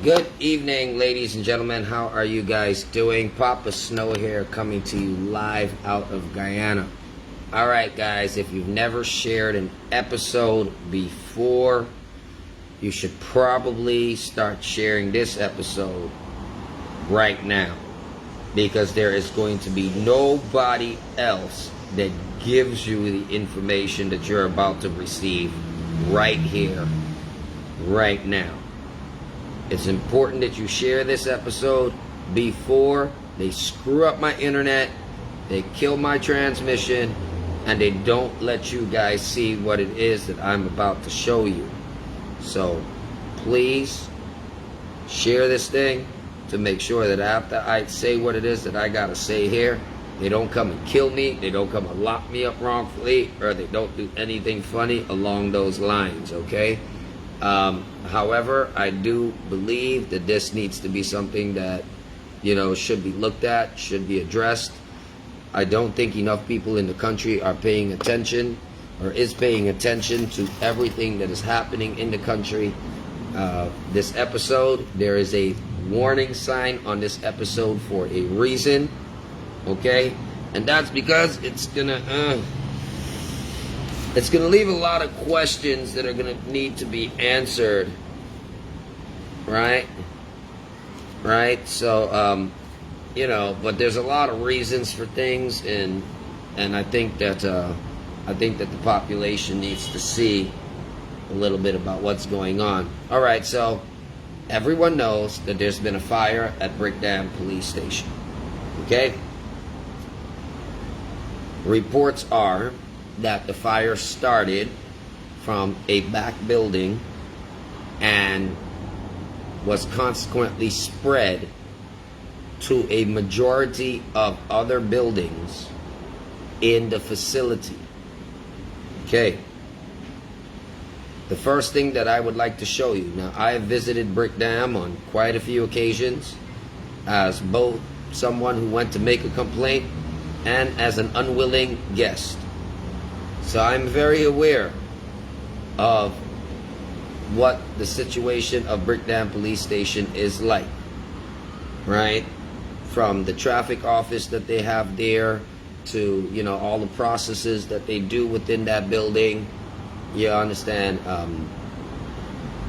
Good evening, ladies and gentlemen. How are you guys doing? Papa Snow here, coming to you live out of Guyana. Alright guys, if you've never shared an episode before, you should probably start sharing this episode right now, because there is going to be nobody else that gives you the information that you're about to receive right here, right now. It's important that you share this episode before they screw up my internet, they kill my transmission, and they don't let you guys see what it is that I'm about to show you. So please share this thing to make sure that after I say what it is that I gotta say here, they don't come and kill me, they don't come and lock me up wrongfully, or they don't do anything funny along those lines, okay? However, I do believe that this needs to be something that, should be looked at, should be addressed. I don't think enough people in the country are paying attention, or is paying attention to everything that is happening in the country. This episode, there is a warning sign on this episode for a reason, okay? And that's because it's gonna leave a lot of questions that are gonna need to be answered, right? So, but there's a lot of reasons for things, and I think that the population needs to see a little bit about what's going on. All right, so everyone knows that there's been a fire at Brickdam Police Station. Okay. Reports are that the fire started from a back building and was consequently spread to a majority of other buildings in the facility. Okay. The first thing that I would like to show you, now I have visited Brickdam on quite a few occasions as both someone who went to make a complaint and as an unwilling guest. So I'm very aware of what the situation of Brickdam Police Station is like, right? From the traffic office that they have there to, all the processes that they do within that building, you understand,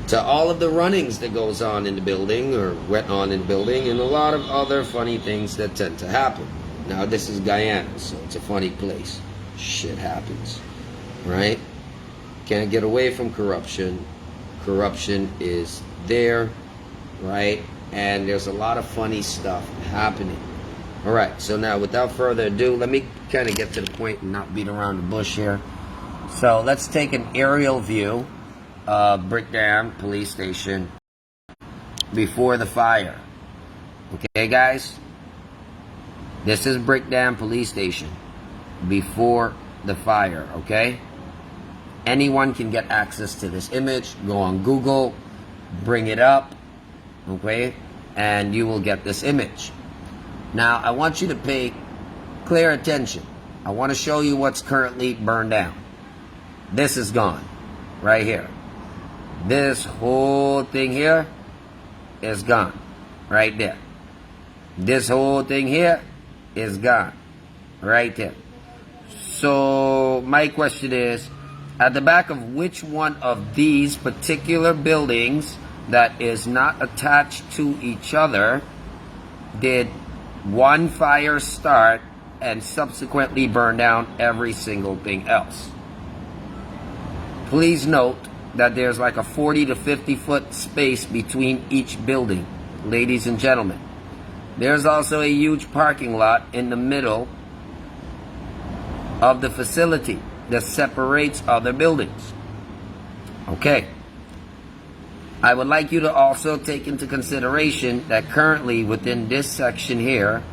to all of the runnings that goes on in the building or went on in the building, and a lot of other funny things that tend to happen. Now this is Guyana, so it's a funny place. Shit happens, right? Can't get away from corruption. Corruption is there, right? And there's a lot of funny stuff happening. All right, so now without further ado, let me kind of get to the point and not beat around the bush here. So let's take an aerial view of Brickdam Police Station before the fire. Okay, guys? This is Brickdam Police Station before the fire, okay? Anyone can get access to this image. Go on Google, bring it up, okay? And you will get this image. Now, I want you to pay clear attention. I want to show you what's currently burned down. This is gone, right here. This whole thing here is gone, right there. This whole thing here is gone, right there. So my question is, at the back of which one of these particular buildings that is not attached to each other did one fire start and subsequently burn down every single thing else? Please note that there's like a 40 to 50 foot space between each building, ladies and gentlemen. There's also a huge parking lot in the middle of the facility that separates other buildings. Okay. I would like you to also take into consideration that currently within this section here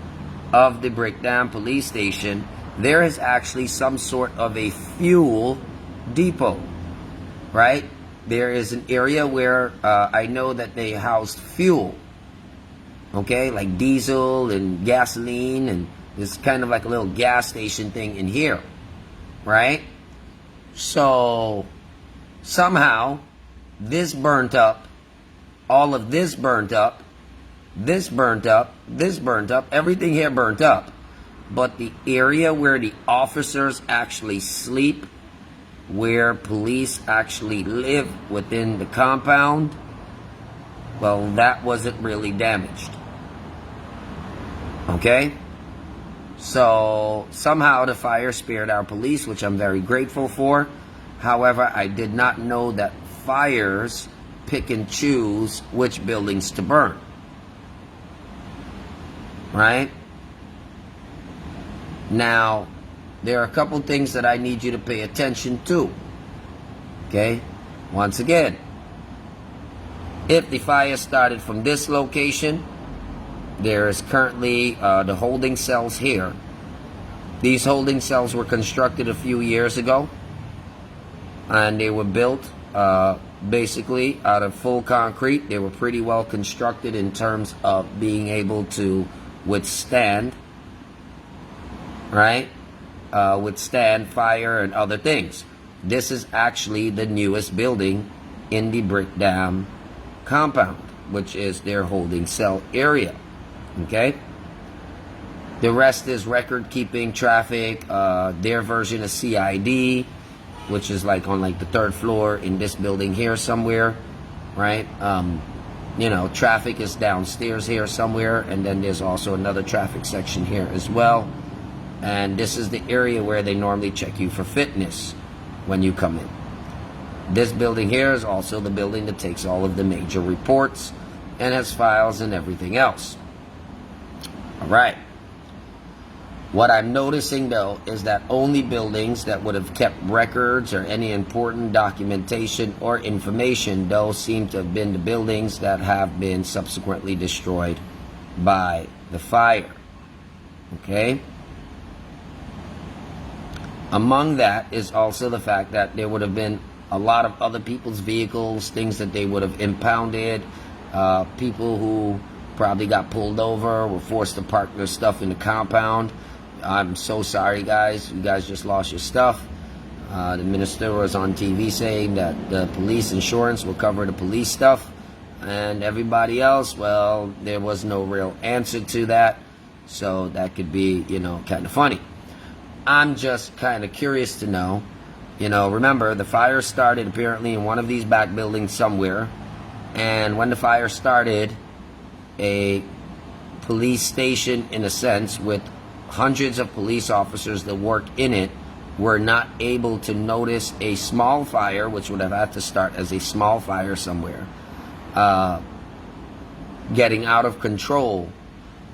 of the Brickdam Police Station, there is actually some sort of a fuel depot, right? There is an area where I know that they housed fuel, okay, like diesel and gasoline, and it's kind of like a little gas station thing in here, right? So somehow this burnt up all of this burnt up, this burnt up, this burnt up, everything here burnt up. But the area where the officers actually sleep, where police actually live within the compound, well, that wasn't really damaged. Okay? So somehow the fire spared our police, which I'm very grateful for. However, I did not know that fires pick and choose which buildings to burn. Right? Now, there are a couple things that I need you to pay attention to. Okay? Once again, if the fire started from this location, there is currently the holding cells here. These holding cells were constructed a few years ago, and they were built basically out of full concrete. They were pretty well constructed in terms of being able to withstand, right? Withstand fire and other things. This is actually the newest building in the Brickdam compound, which is their holding cell area. Okay? The rest is record keeping, traffic, their version of CID, which is like on like the 3rd floor in this building here somewhere, right? You know, traffic is downstairs here somewhere, and then there's also another traffic section here as well. And this is the area where they normally check you for fitness when you come in. This building here is also the building that takes all of the major reports and has files and everything else. All right. What I'm noticing, though, is that only buildings that would have kept records or any important documentation or information, though, seem to have been the buildings that have been subsequently destroyed by the fire. Okay? Among that is also the fact that there would have been a lot of other people's vehicles, things that they would have impounded, people who probably got pulled over, were forced to park their stuff in the compound. I'm so sorry, guys. You guys just lost your stuff. The minister was on TV saying that the police insurance will cover the police stuff, and everybody else, well, there was no real answer to that. So that could be, you know, kind of funny. I'm just kind of curious to know, you know, remember the fire started apparently in one of these back buildings somewhere, and when the fire started, a police station, in a sense, with hundreds of police officers that work in it, were not able to notice a small fire, which would have had to start as a small fire somewhere, getting out of control.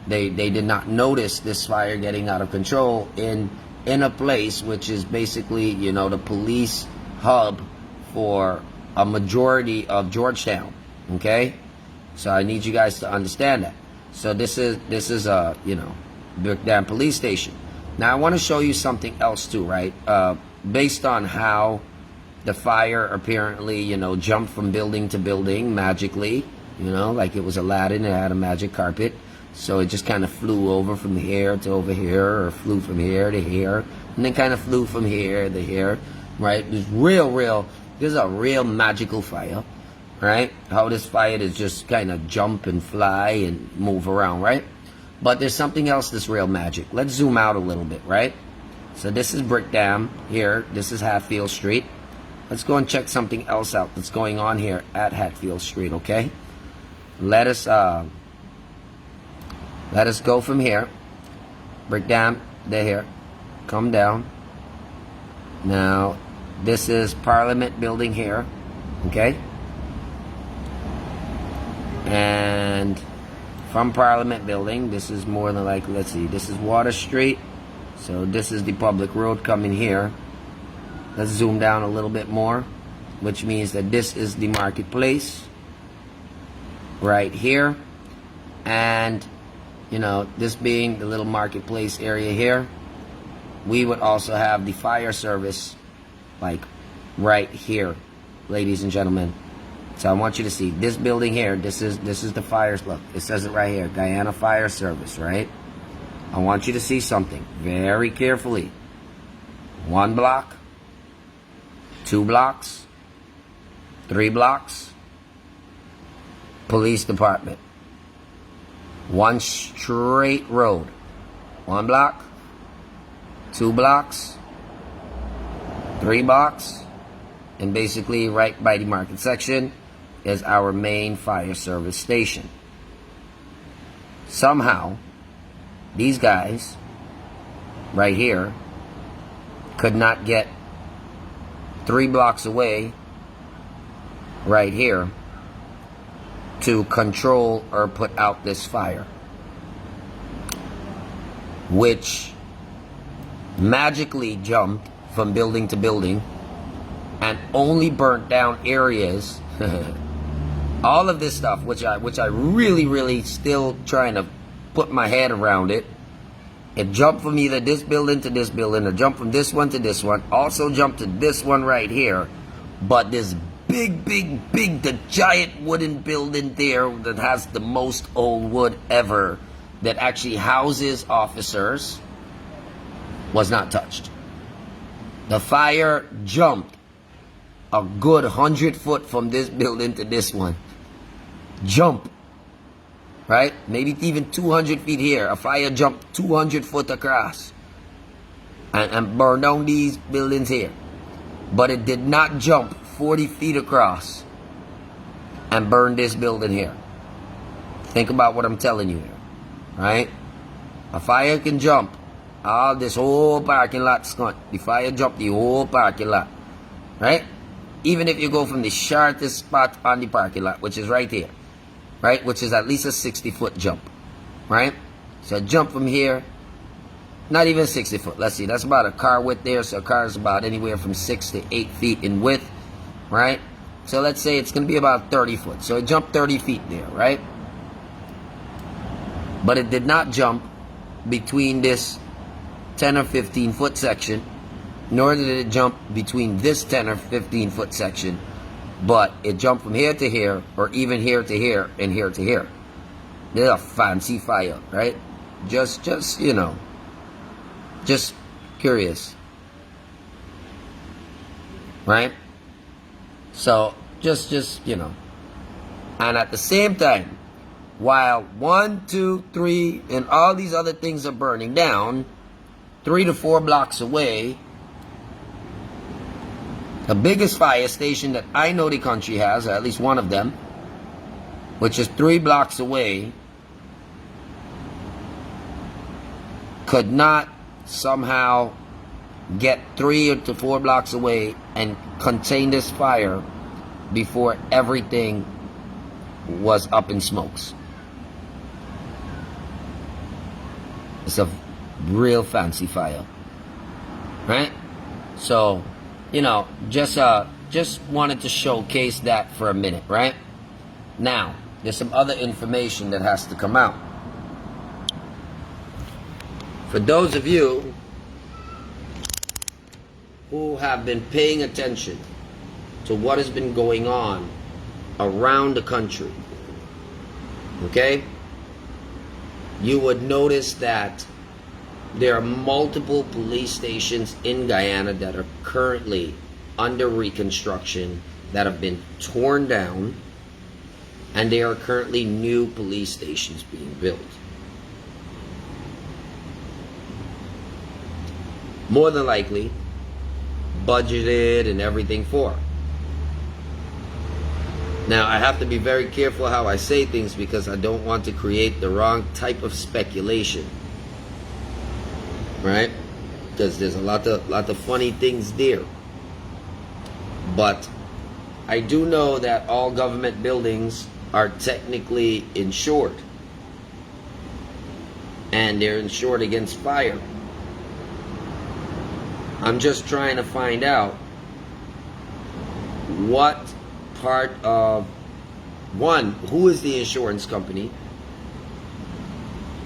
They did not notice this fire getting out of control in a place which is basically, you know, the police hub for a majority of Georgetown. Okay? So I need you guys to understand that. So this is a, you know, Brickdam Police Station. Now I want to show you something else too, right? Based on how the fire apparently, you know, jumped from building to building magically, you know, like it was Aladdin, it had a magic carpet. So it just kind of flew over from here to over here, or flew from here to here, and then kind of flew from here to here, right? It's this is a real magical fire, right? How this fire is just kind of jump and fly and move around, right? But there's something else that's real magic. Let's zoom out a little bit, right? So this is Brickdam here. This is Hatfield Street. Let's go and check something else out that's going on here at Hatfield Street, okay? Let us go from here. Brickdam, they're here. Come down. Now, this is Parliament Building here, okay? And from Parliament Building, this is more than like, let's see, this is Water Street. So this is the public road coming here. Let's zoom down a little bit more, which means that this is the marketplace right here. And, you know, this being the little marketplace area here, we would also have the fire service like right here, ladies and gentlemen. So I want you to see this building here. This is the fire. Look, it says it right here, Guyana Fire Service, right? I want you to see something very carefully. 1 block, 2 blocks, 3 blocks, Police Department. One straight road. 1 block, 2 blocks, 3 blocks, and basically right by the market section is our main fire service station. Somehow, these guys right here could not get 3 blocks away right here to control or put out this fire, which magically jumped from building to building and only burnt down areas. All of this stuff, which I really still trying to put my head around it. It jumped from either this building to this building, or jumped from this one to this one. Also jumped to this one right here. But this big, the giant wooden building there that has the most old wood ever, that actually houses officers, was not touched. The fire jumped a good 100 foot from this building to this one. Jump. Right? Maybe even 200 feet here. A fire jumped 200 foot across and burned down these buildings here. But it did not jump 40 feet across and burn this building here. Think about what I'm telling you here. Right? A fire can jump this whole parking lot. The fire jumped the whole parking lot. Right? Even if you go from the shortest spot on the parking lot, which is right here. Right? Which is at least a 60-foot jump. Right? So jump from here. Not even 60 foot. Let's see. That's about a car width there. So a car is about anywhere from 6 to 8 feet in width. Right? So let's say it's going to be about 30 foot. So it jumped 30 feet there. Right? But it did not jump between this 10 or 15 foot section. Nor did it jump between this 10 or 15 foot section. But it jumped from here to here, or even here to here, and here to here. This is a fancy fire, right? Just you know, just curious, right? So just you know, and at the same time, while 1, 2, 3, and all these other things are burning down, 3 to 4 blocks away, the biggest fire station that I know the country has, or at least one of them, which is 3 blocks away, could not somehow get 3 to 4 blocks away and contain this fire before everything was up in smokes. It's a real fancy fire, right? So, you know, just wanted to showcase that for a minute, right? Now, there's some other information that has to come out. For those of you who have been paying attention to what has been going on around the country, okay, you would notice that there are multiple police stations in Guyana that are currently under reconstruction, that have been torn down, and there are currently new police stations being built. More than likely, budgeted and everything for. Now, I have to be very careful how I say things because I don't want to create the wrong type of speculation. Right? Because there's a lot of funny things there. But I do know that all government buildings are technically insured. And they're insured against fire. I'm just trying to find out what part of, one, who is the insurance company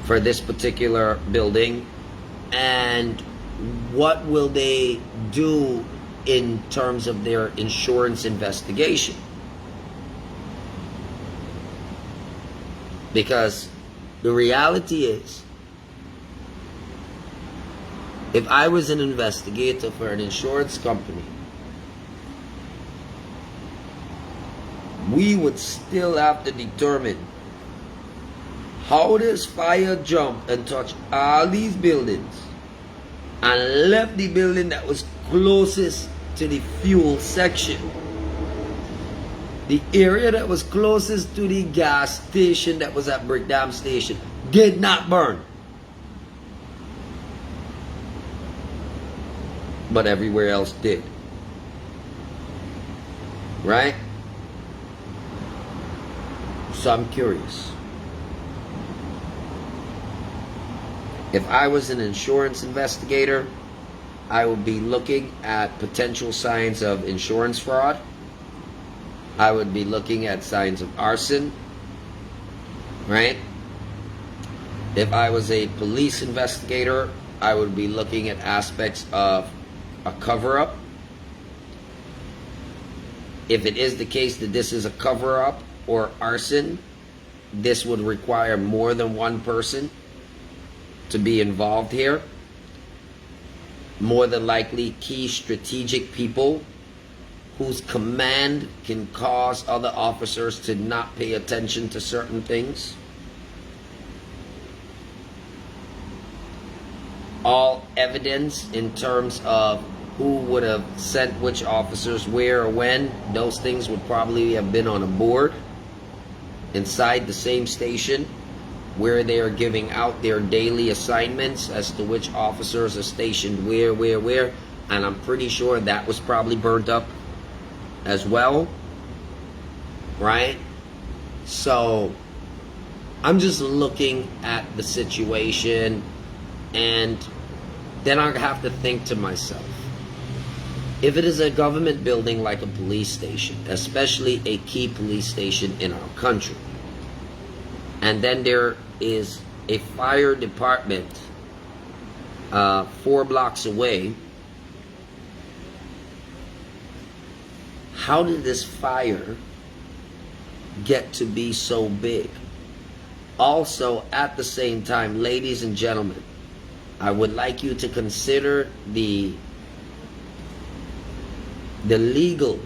for this particular building, and what will they do in terms of their insurance investigation. Because the reality is, if I was an investigator for an insurance company, we would still have to determine how this fire jumped and touched all these buildings and left the building that was closest to the fuel section. The area that was closest to the gas station that was at Brickdam Station did not burn. But everywhere else did. Right? So I'm curious. If I was an insurance investigator, I would be looking at potential signs of insurance fraud. I would be looking at signs of arson. Right? If I was a police investigator, I would be looking at aspects of a cover-up. If it is the case that this is a cover-up or arson, this would require more than one person to be involved here. More than likely key strategic people whose command can cause other officers to not pay attention to certain things. All evidence in terms of who would have sent which officers where or when, those things would probably have been on a board inside the same station where they are giving out their daily assignments as to which officers are stationed where, and I'm pretty sure that was probably burnt up as well, right? So I'm just looking at the situation, and then I have to think to myself, if it is a government building like a police station, especially a key police station in our country, and then there is a fire department 4 blocks away, how did this fire get to be so big? Also, at the same time, ladies and gentlemen, I would like you to consider the legal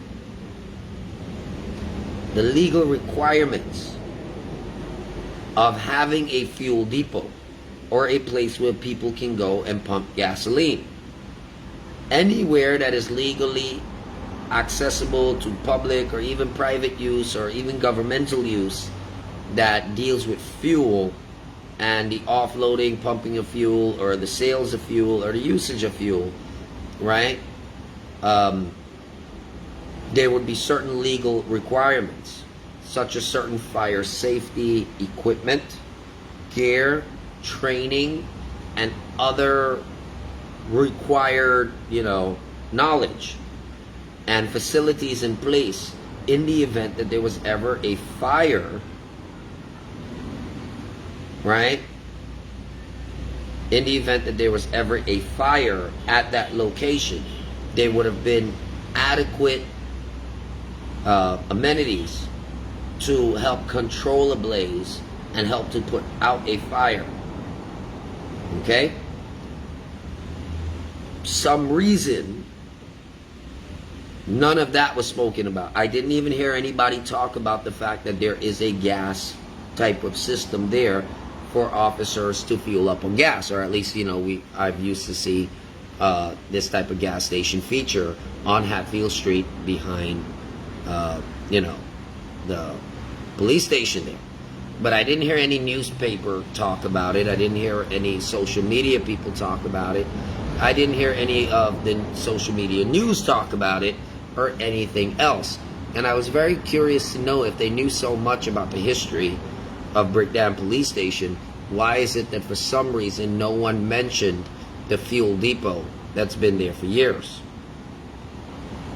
requirements of having a fuel depot or a place where people can go and pump gasoline. Anywhere that is legally accessible to public or even private use or even governmental use that deals with fuel and the offloading, pumping of fuel, or the sales of fuel, or the usage of fuel, right? There would be certain legal requirements, such as certain fire safety equipment, gear, training, and other required, knowledge and facilities in place in the event that there was ever a fire, right? In the event that there was ever a fire at that location, there would have been adequate amenities to help control a blaze and help to put out a fire. Okay? Some reason none of that was spoken about. I didn't even hear anybody talk about the fact that there is a gas type of system there for officers to fuel up on gas, or at least I've used to see this type of gas station feature on Hatfield Street behind the police station there. But I didn't hear any newspaper talk about it. I didn't hear any social media people talk about it. I didn't hear any of the social media news talk about it or anything else. And I was very curious to know, if they knew so much about the history of Brickdam Police Station, why is it that for some reason no one mentioned the fuel depot that's been there for years?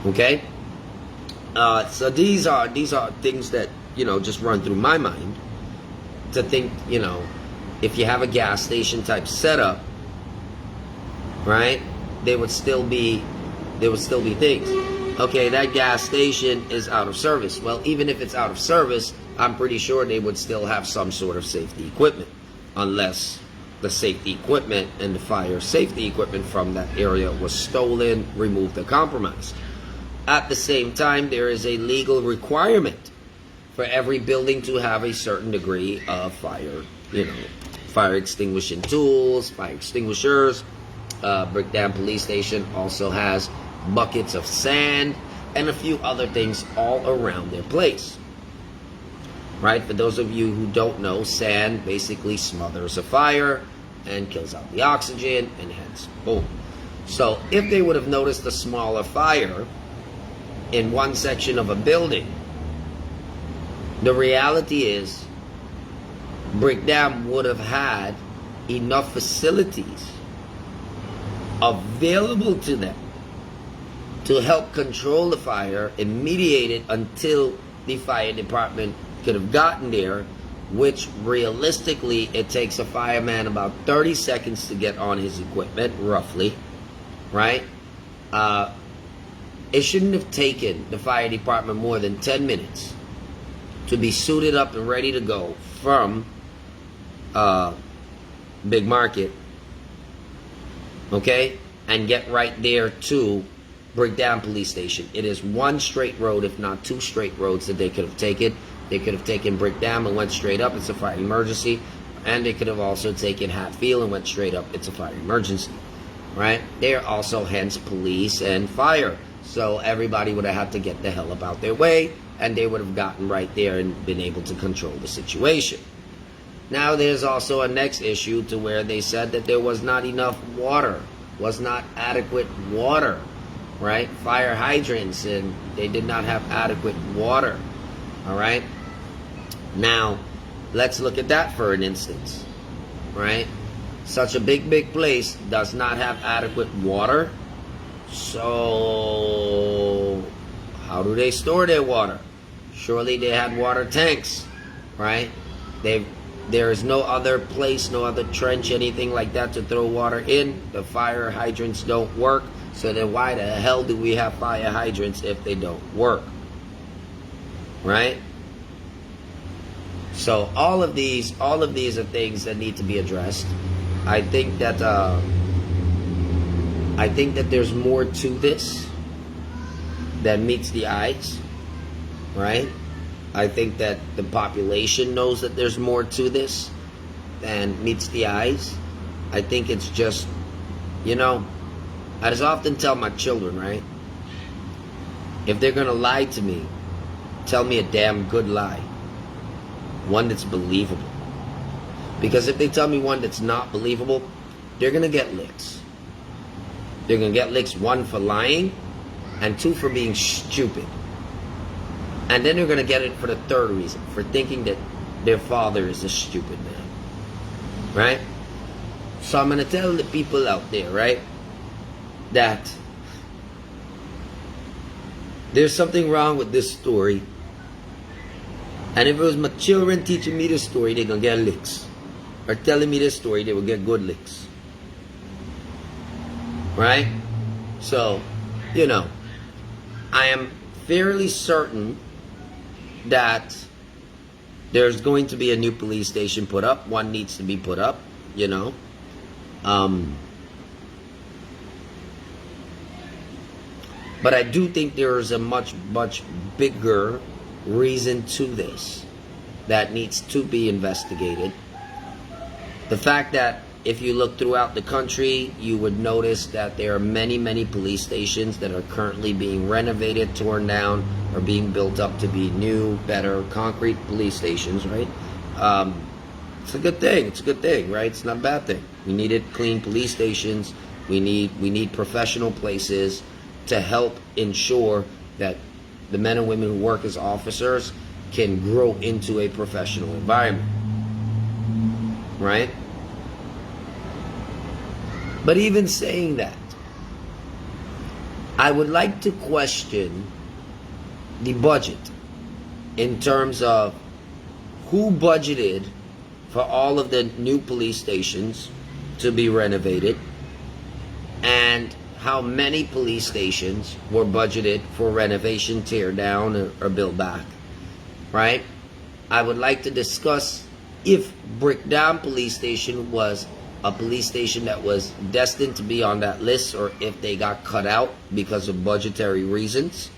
Okay? So these are things that, just run through my mind to think, if you have a gas station type setup, right, there would still be things. Okay, that gas station is out of service. Well, even if it's out of service, I'm pretty sure they would still have some sort of safety equipment, unless the safety equipment and the fire safety equipment from that area was stolen, removed, or compromised. At the same time, there is a legal requirement for every building to have a certain degree of fire, fire extinguishing tools, fire extinguishers. Brickdam Police Station also has buckets of sand and a few other things all around their place. Right? For those of you who don't know, sand basically smothers a fire and kills out the oxygen, and hence, boom. So if they would have noticed a smaller fire in one section of a building, the reality is Brickdam would have had enough facilities available to them to help control the fire and mediate it until the fire department could have gotten there, which realistically it takes a fireman about 30 seconds to get on his equipment, roughly, right? It shouldn't have taken the fire department more than 10 minutes to be suited up and ready to go from Big Market, okay, and get right there to Brickdam Police Station. It is one straight road, if not two straight roads that they could have taken. They could have taken Brickdam and went straight up, it's a fire emergency. And they could have also taken Hatfield and went straight up, it's a fire emergency. Right? They are also hence police and fire. So everybody would have had to get the hell about their way, and they would have gotten right there and been able to control the situation. Now there's also a next issue to where they said that there was not enough water, was not adequate water, right? Fire hydrants, and they did not have adequate water, all right? Now, let's look at that for an instance, right? Such a big place does not have adequate water. So, how do they store their water? Surely they had water tanks, right? There is no other place, no other trench, anything like that to throw water in. The fire hydrants don't work. So then why the hell do we have fire hydrants if they don't work? Right? So all of these are things that need to be addressed. I think that there's more to this than meets the eyes, right? I think that the population knows that there's more to this than meets the eyes. I think it's just, I just often tell my children, right? If they're gonna lie to me, tell me a damn good lie. One that's believable. Because if they tell me one that's not believable, they're gonna get licks. They're gonna get licks, one, for lying, and two, for being stupid. And then they're gonna get it for the third reason, for thinking that their father is a stupid man. Right? So I'm gonna tell the people out there, right, that there's something wrong with this story. And if it was my children teaching me this story, they're gonna get licks. Or telling me this story, they will get good licks. Right? So, I am fairly certain that there's going to be a new police station put up. One needs to be put up, But I do think there is a much bigger reason to this that needs to be investigated. The fact that if you look throughout the country, you would notice that there are many police stations that are currently being renovated, torn down, or being built up to be new, better, concrete police stations, right? It's a good thing. It's a good thing, right? It's not a bad thing. We needed clean police stations. We need professional places to help ensure that the men and women who work as officers can grow into a professional environment, right? But even saying that, I would like to question the budget in terms of who budgeted for all of the new police stations to be renovated, and how many police stations were budgeted for renovation, tear down, or build back, right? I would like to discuss if Brickdam Police Station was a police station that was destined to be on that list, or if they got cut out because of budgetary reasons.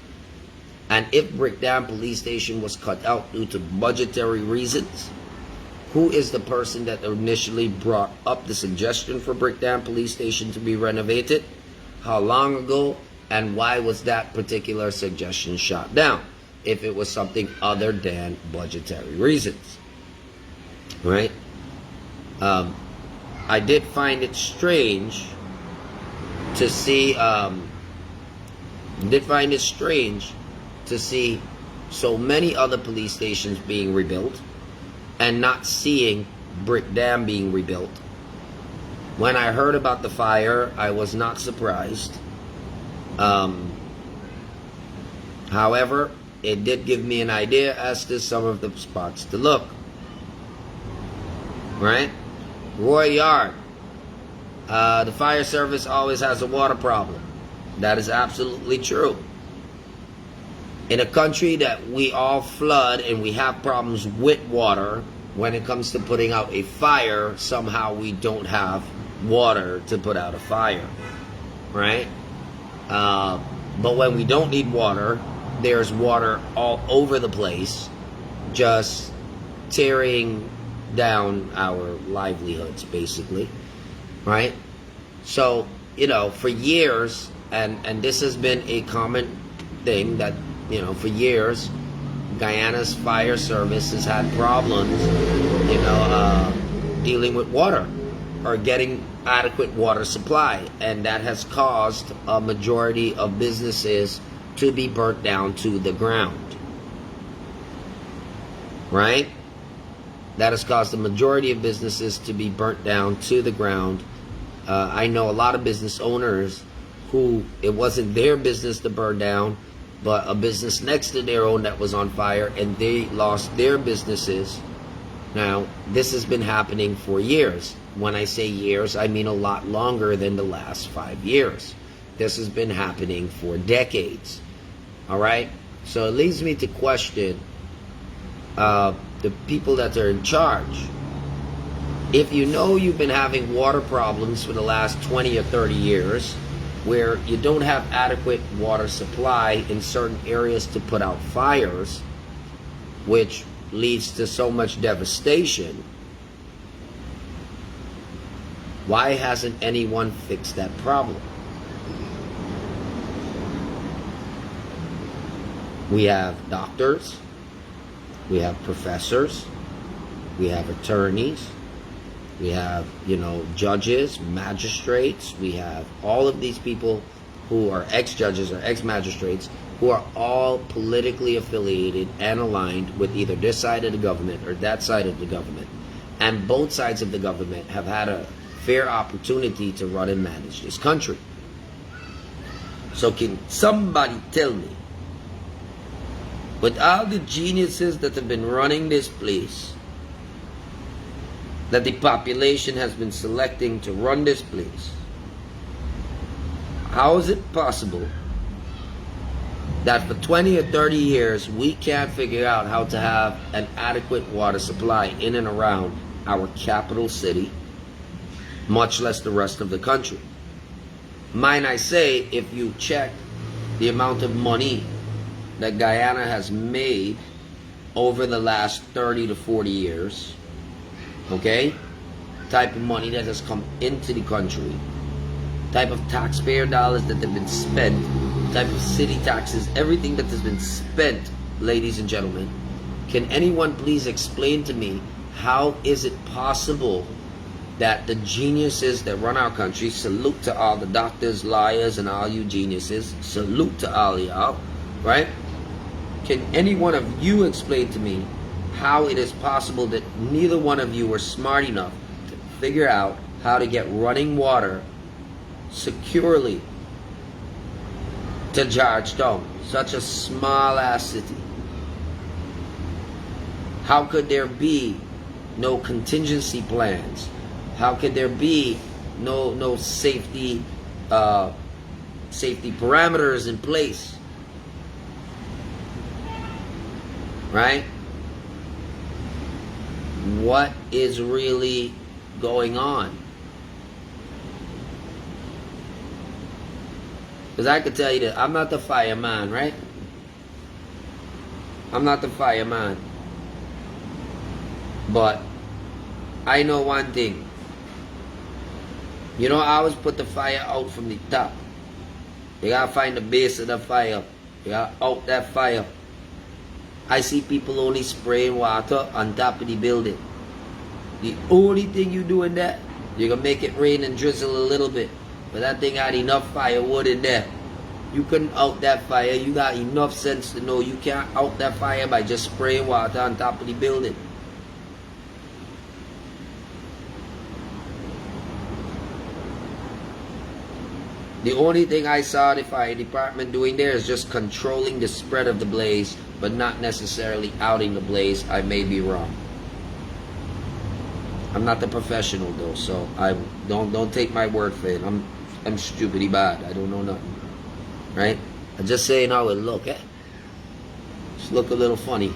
And if Brickdam Police Station was cut out due to budgetary reasons, who is the person that initially brought up the suggestion for Brickdam Police Station to be renovated? How long ago? And why was that particular suggestion shot down? If it was something other than budgetary reasons, right? I did find it strange to see. So many other police stations being rebuilt, and not seeing Brickdam being rebuilt. When I heard about the fire, I was not surprised. However, it did give me an idea as to some of the spots to look. Right? Roy Yard. The fire service always has a water problem. That is absolutely true. In a country that we all flood and we have problems with water, when it comes to putting out a fire, somehow we don't have water to put out a fire. Right? But when we don't need water, there's water all over the place, just tearing down our livelihoods, basically. Right? So, for years, and this has been a common thing that, for years, Guyana's fire service has had problems, dealing with water or getting adequate water supply. And that has caused a majority of businesses to be burnt down to the ground. Right? That has caused the majority of businesses to be burnt down to the ground. I know a lot of business owners who it wasn't their business to burn down, but a business next to their own that was on fire, and they lost their businesses. Now, this has been happening for years. When I say years, I mean a lot longer than the last 5 years. This has been happening for decades. All right? So it leads me to question the people that are in charge. If you know you've been having water problems for the last 20 or 30 years, where you don't have adequate water supply in certain areas to put out fires, which leads to so much devastation, why hasn't anyone fixed that problem? We have doctors, we have professors, we have attorneys, we have, judges, magistrates. We have all of these people who are ex-judges or ex-magistrates who are all politically affiliated and aligned with either this side of the government or that side of the government. And both sides of the government have had a fair opportunity to run and manage this country. So can somebody tell me, with all the geniuses that have been running this place, that the population has been selecting to run this place, how is it possible that for 20 or 30 years we can't figure out how to have an adequate water supply in and around our capital city, much less the rest of the country? Mind I say, if you check the amount of money that Guyana has made over the last 30 to 40 years, okay, type of money that has come into the country, type of taxpayer dollars that have been spent, type of city taxes, everything that has been spent, ladies and gentlemen, can anyone please explain to me how is it possible that the geniuses that run our country, salute to all the doctors, lawyers, and all you geniuses, salute to all y'all, right? Can any one of you explain to me how it is possible that neither one of you were smart enough to figure out how to get running water securely to Georgetown, such a small ass city? How could there be no contingency plans? How could there be no safety parameters in place? Right? What is really going on? Because I could tell you that I'm not the fireman, right? I'm not the fireman. But I know one thing. You know, I always put the fire out from the top. You gotta find the base of the fire. You gotta out that fire. I see people only spraying water on top of the building. The only thing you do in that, you're gonna make it rain and drizzle a little bit. But that thing had enough firewood in there. You couldn't out that fire. You got enough sense to know you can't out that fire by just spraying water on top of the building. The only thing I saw the fire department doing there is just controlling the spread of the blaze, but not necessarily outing the blaze. I may be wrong. I'm not the professional though, so I don't take my word for it. I'm stupidly bad. I don't know nothing. Right? I'm just saying how it look, eh? Just look a little funny.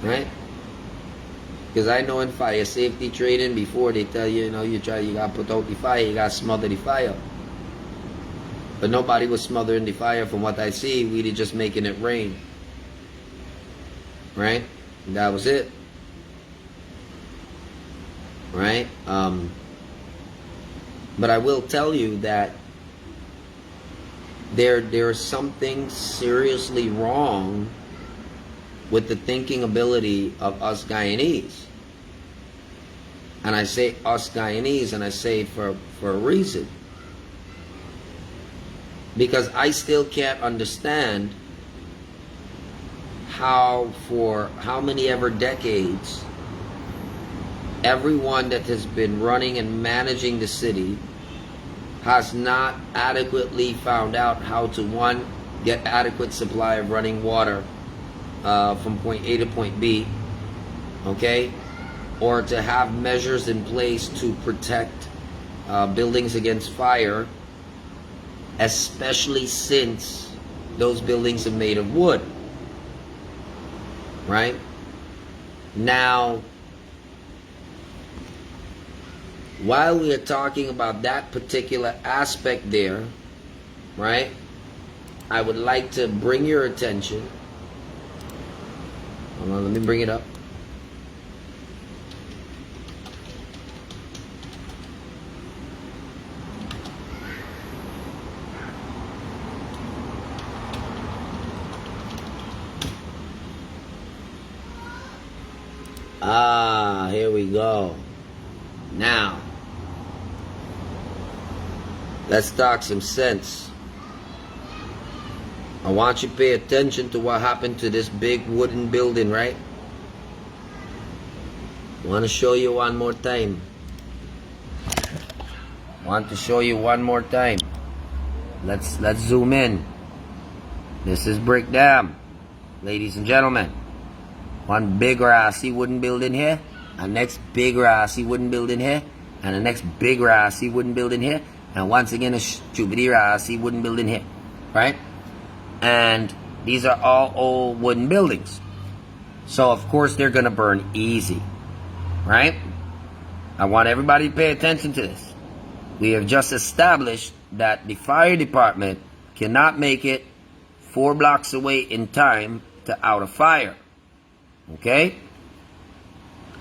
Right? Because I know in fire safety training, before they tell you, you gotta put out the fire, you gotta smother the fire. But nobody was smothering the fire from what I see. We were just making it rain. Right? And that was it. Right? But I will tell you that there's something seriously wrong with the thinking ability of us Guyanese. And I say us Guyanese, and I say it for a reason. Because I still can't understand how for how many ever decades everyone that has been running and managing the city has not adequately found out how to, one, get adequate supply of running water from point A to point B, okay, or to have measures in place to protect buildings against fire, especially since those buildings are made of wood. Right? Now, while we are talking about that particular aspect there, right, I would like to bring your attention. Hold on, let me bring it up. Here we go. Now, let's talk some sense. I want you to pay attention to what happened to this big wooden building, right? I want to show you one more time. Let's zoom in. This is Brickdam, ladies and gentlemen. One big grassy wooden building here, and next big grassy wooden building here, and the next big grassy wooden building here, and once again a stupid grassy wooden building here, right? And these are all old wooden buildings, so of course they're gonna burn easy, right? I want everybody to pay attention to this. We have just established that the fire department cannot make it 4 blocks away in time to out a fire. Okay?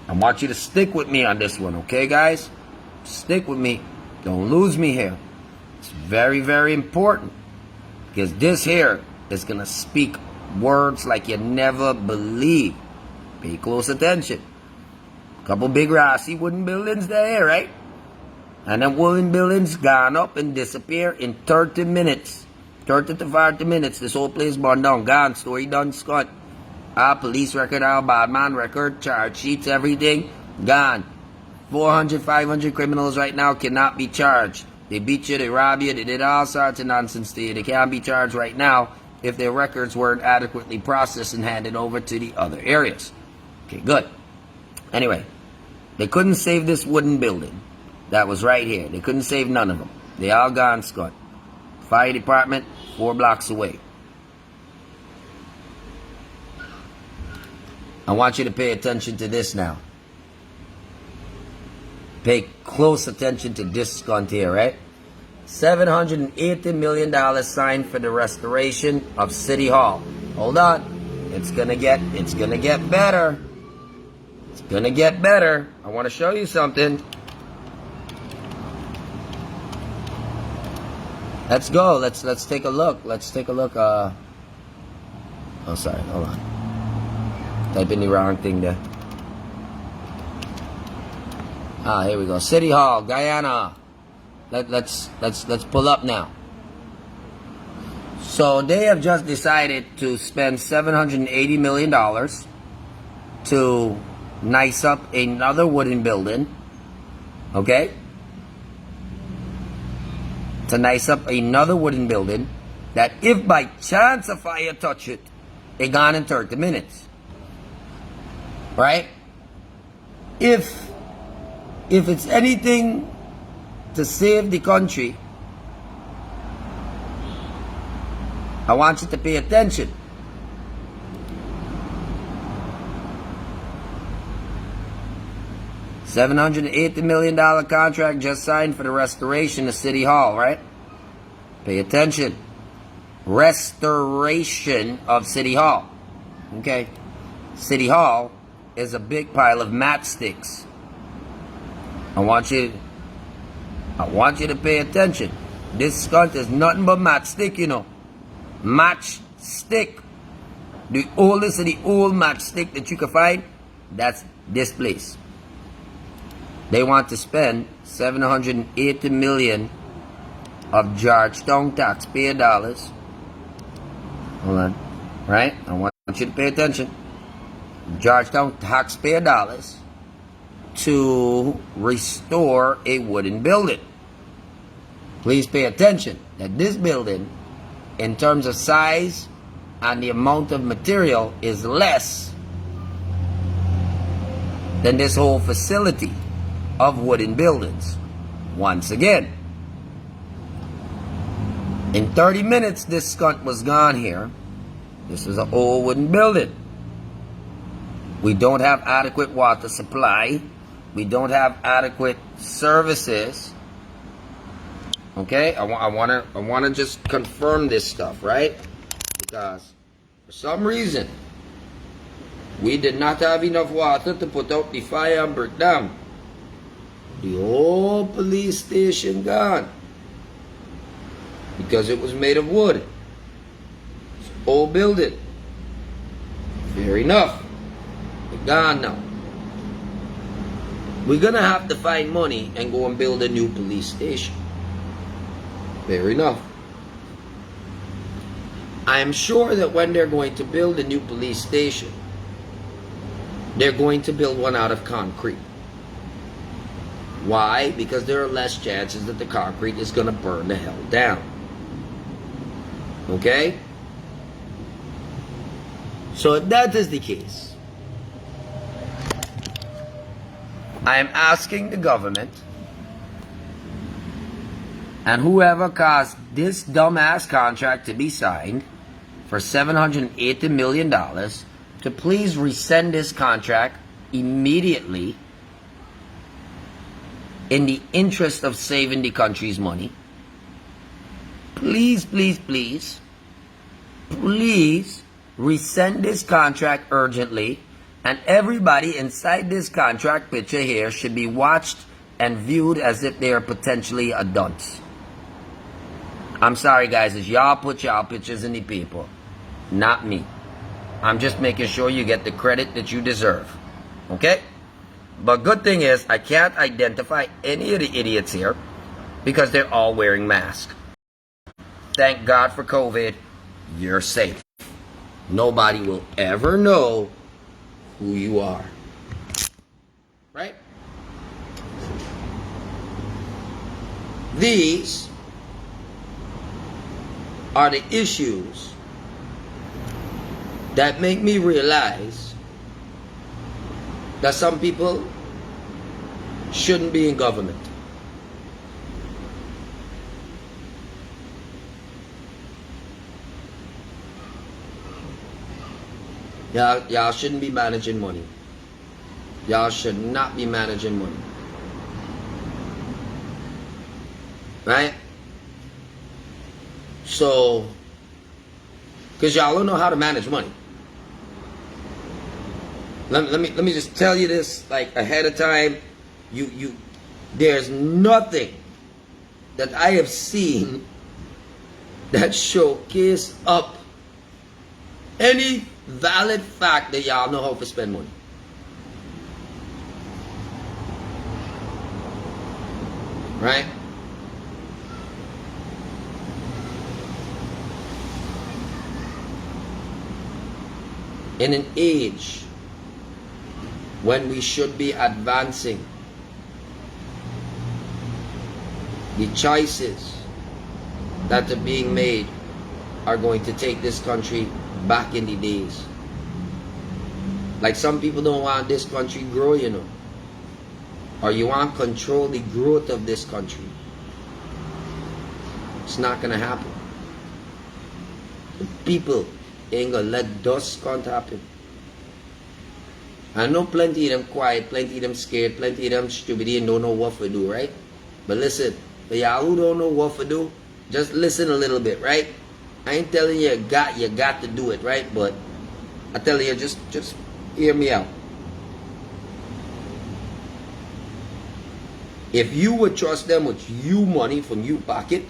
I want you to stick with me on this one, okay, guys? Stick with me. Don't lose me here. It's very, very important. Because this here is going to speak words like you never believe. Pay close attention. Couple big grassy wooden buildings there, right? And then wooden buildings gone up and disappear in 30 minutes. 30 to 40 minutes. This whole place burned down. Gone. Story done. Scott. Our police record, our bad man record, charge sheets, everything, gone. 400, 500 criminals right now cannot be charged. They beat you, they rob you, they did all sorts of nonsense to you. They can't be charged right now if their records weren't adequately processed and handed over to the other areas. Okay, good. Anyway, they couldn't save this wooden building that was right here. They couldn't save none of them. They all gone, Scott. Fire department, 4 blocks away. I want you to pay attention to this now. Pay close attention to this cunt here, right? $780 million signed for the restoration of City Hall. Hold on. It's gonna get better. It's gonna get better. I want to show you something. Let's go. Let's take a look. Let's take a look. Oh, sorry. Hold on. Type in the wrong thing there. Here we go. City Hall, Guyana. Let's pull up now. So they have just decided to spend $780 million to nice up another wooden building. Okay? To nice up another wooden building that if by chance a fire touch it, it gone in 30 minutes. Right? If it's anything to save the country, I want you to pay attention. $780 million contract just signed for the restoration of City Hall, right? Pay attention. Restoration of City Hall. Okay? City Hall is a big pile of matchsticks. I want you to pay attention. This skunt is nothing but matchstick, you know. Matchstick. The oldest of the old matchstick that you can find, that's this place. They want to spend $780 million of Georgetown taxpayer dollars. Hold on. Right? I want you to pay attention. Georgetown taxpayer dollars to restore a wooden building. Please pay attention that this building, in terms of size and the amount of material, is less than this whole facility of wooden buildings. Once again, in 30 minutes this skunt was gone here. This is an old wooden building. We don't have adequate water supply. We don't have adequate services. Okay, I want to just confirm this stuff, right? Because for some reason we did not have enough water to put out the fire on Brickdam. The whole police station gone because it was made of wood. It's an old building. Fair enough. It's gone now. We're gonna have to find money and go and build a new police station. Fair enough. I am sure that when they're going to build a new police station, they're going to build one out of concrete. Why? Because there are less chances that the concrete is going to burn the hell down. Okay? So if that is the case, I am asking the government and whoever caused this dumbass contract to be signed for $780 million to please rescind this contract immediately in the interest of saving the country's money. Please, please, please, please rescind this contract urgently, and everybody inside this contract picture here should be watched and viewed as if they are potentially a dunce. I'm sorry guys, it's y'all put y'all pictures in the paper, not me. I'm just making sure you get the credit that you deserve. Okay? But good thing is, I can't identify any of the idiots here because they're all wearing masks. Thank God for COVID. You're safe. Nobody will ever know who you are. Right? These are the issues that make me realize that some people shouldn't be in government. Y'all shouldn't be managing money. Y'all should not be managing money. Right? So, because y'all don't know how to manage money. Let me just tell you this like ahead of time. There's nothing that I have seen that showcase up any valid fact that y'all know how to spend money. Right? In an age when we should be advancing, the choices that are being made are going to take this country back in the days. Like some people don't want this country grow, you know. Or you want control the growth of this country. It's not gonna happen. The people ain't gonna let dust can't happen. I know plenty of them quiet, plenty of them scared, plenty of them stupid and don't know what to do, right? But listen, for y'all who don't know what to do, just listen a little bit, right? I ain't telling you you got to do it, right? But I tell you, just hear me out. If you would trust them with you money from you pocket,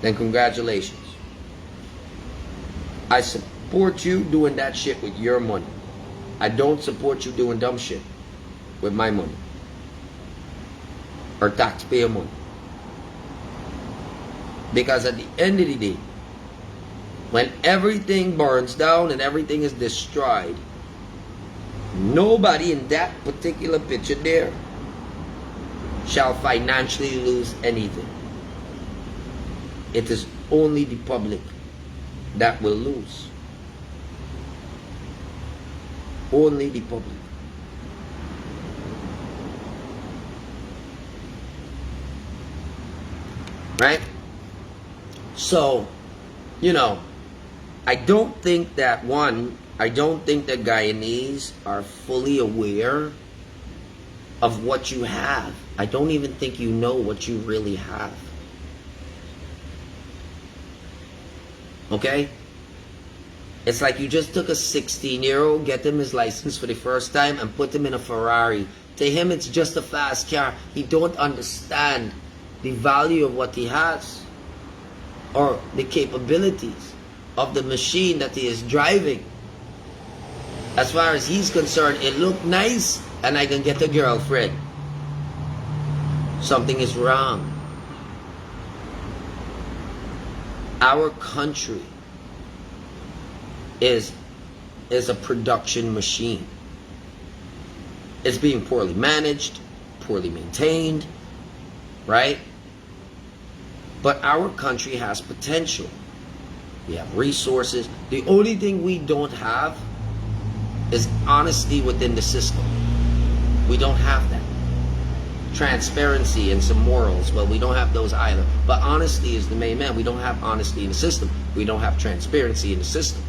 then congratulations. I support you doing that shit with your money. I don't support you doing dumb shit with my money or taxpayer money. Because at the end of the day, when everything burns down and everything is destroyed, nobody in that particular picture there shall financially lose anything. It is only the public that will lose. Only the public. Right? So, you know, I don't think that Guyanese are fully aware of what you have. I don't even think you know what you really have. Okay? It's like you just took a 16-year-old, get him his license for the first time, and put him in a Ferrari. To him, it's just a fast car. He don't understand the value of what he has or the capabilities of the machine that he is driving. As far as he's concerned, it looked nice and I can get a girlfriend. Something is wrong. Our country is a production machine. It's being poorly managed, poorly maintained, right? But our country has potential. We have resources. The only thing we don't have is honesty within the system. We don't have that. Transparency and some morals, but we don't have those either. But honesty is the main man. We don't have honesty in the system. We don't have transparency in the system.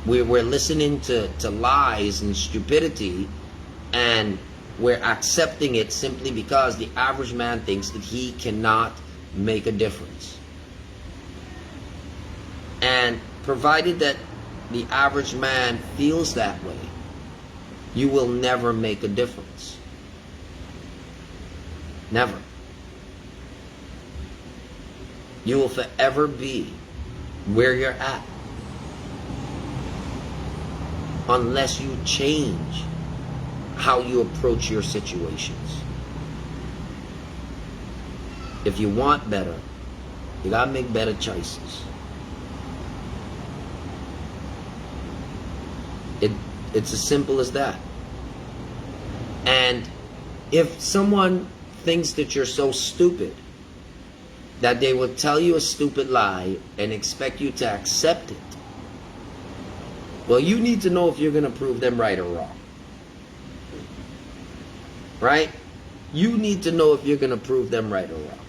We're listening to lies and stupidity, and we're accepting it simply because the average man thinks that he cannot make a difference. And provided that the average man feels that way, you will never make a difference. Never. You will forever be where you're at unless you change how you approach your situations. If you want better, you gotta make better choices. It's as simple as that. And if someone thinks that you're so stupid that they will tell you a stupid lie and expect you to accept it, well, you need to know if you're going to prove them right or wrong. Right? You need to know if you're going to prove them right or wrong.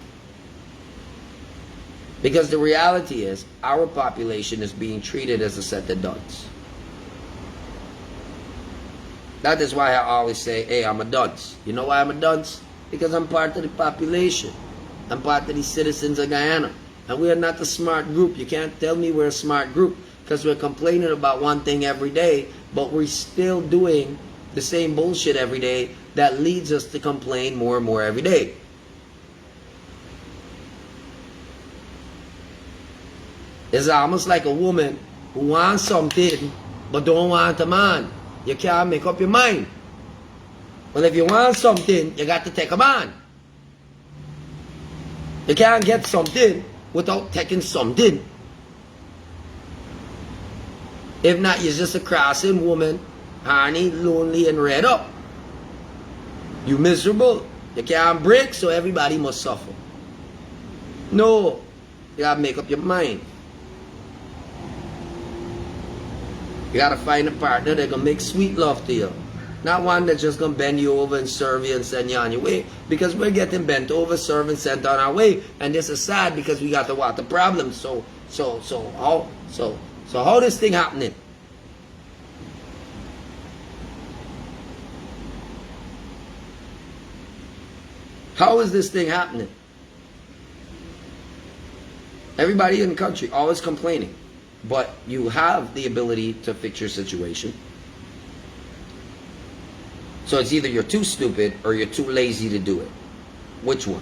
Because the reality is, our population is being treated as a set of dunce. That is why I always say, hey, I'm a dunce. You know why I'm a dunce? Because I'm part of the population. I'm part of the citizens of Guyana. And we are not a smart group. You can't tell me we're a smart group. because we're complaining about one thing every day, but we're still doing the same bullshit every day that leads us to complain more and more every day. It's almost like a woman who wants something but don't want a man. You can't make up your mind. Well, if you want something, you got to take a man. You can't get something without taking something. If not, you're just a crossing woman, horny, lonely, and red up. You miserable. You can't break, so everybody must suffer. No. You gotta make up your mind. You gotta find a partner that can make sweet love to you. Not one that's just gonna bend you over and serve you and send you on your way. Because we're getting bent over, served, and sent on our way. And this is sad because we got to what the problem. So how this thing happening? How is this thing happening? Everybody in the country always complaining. But you have the ability to fix your situation. So it's either you're too stupid or you're too lazy to do it. Which one?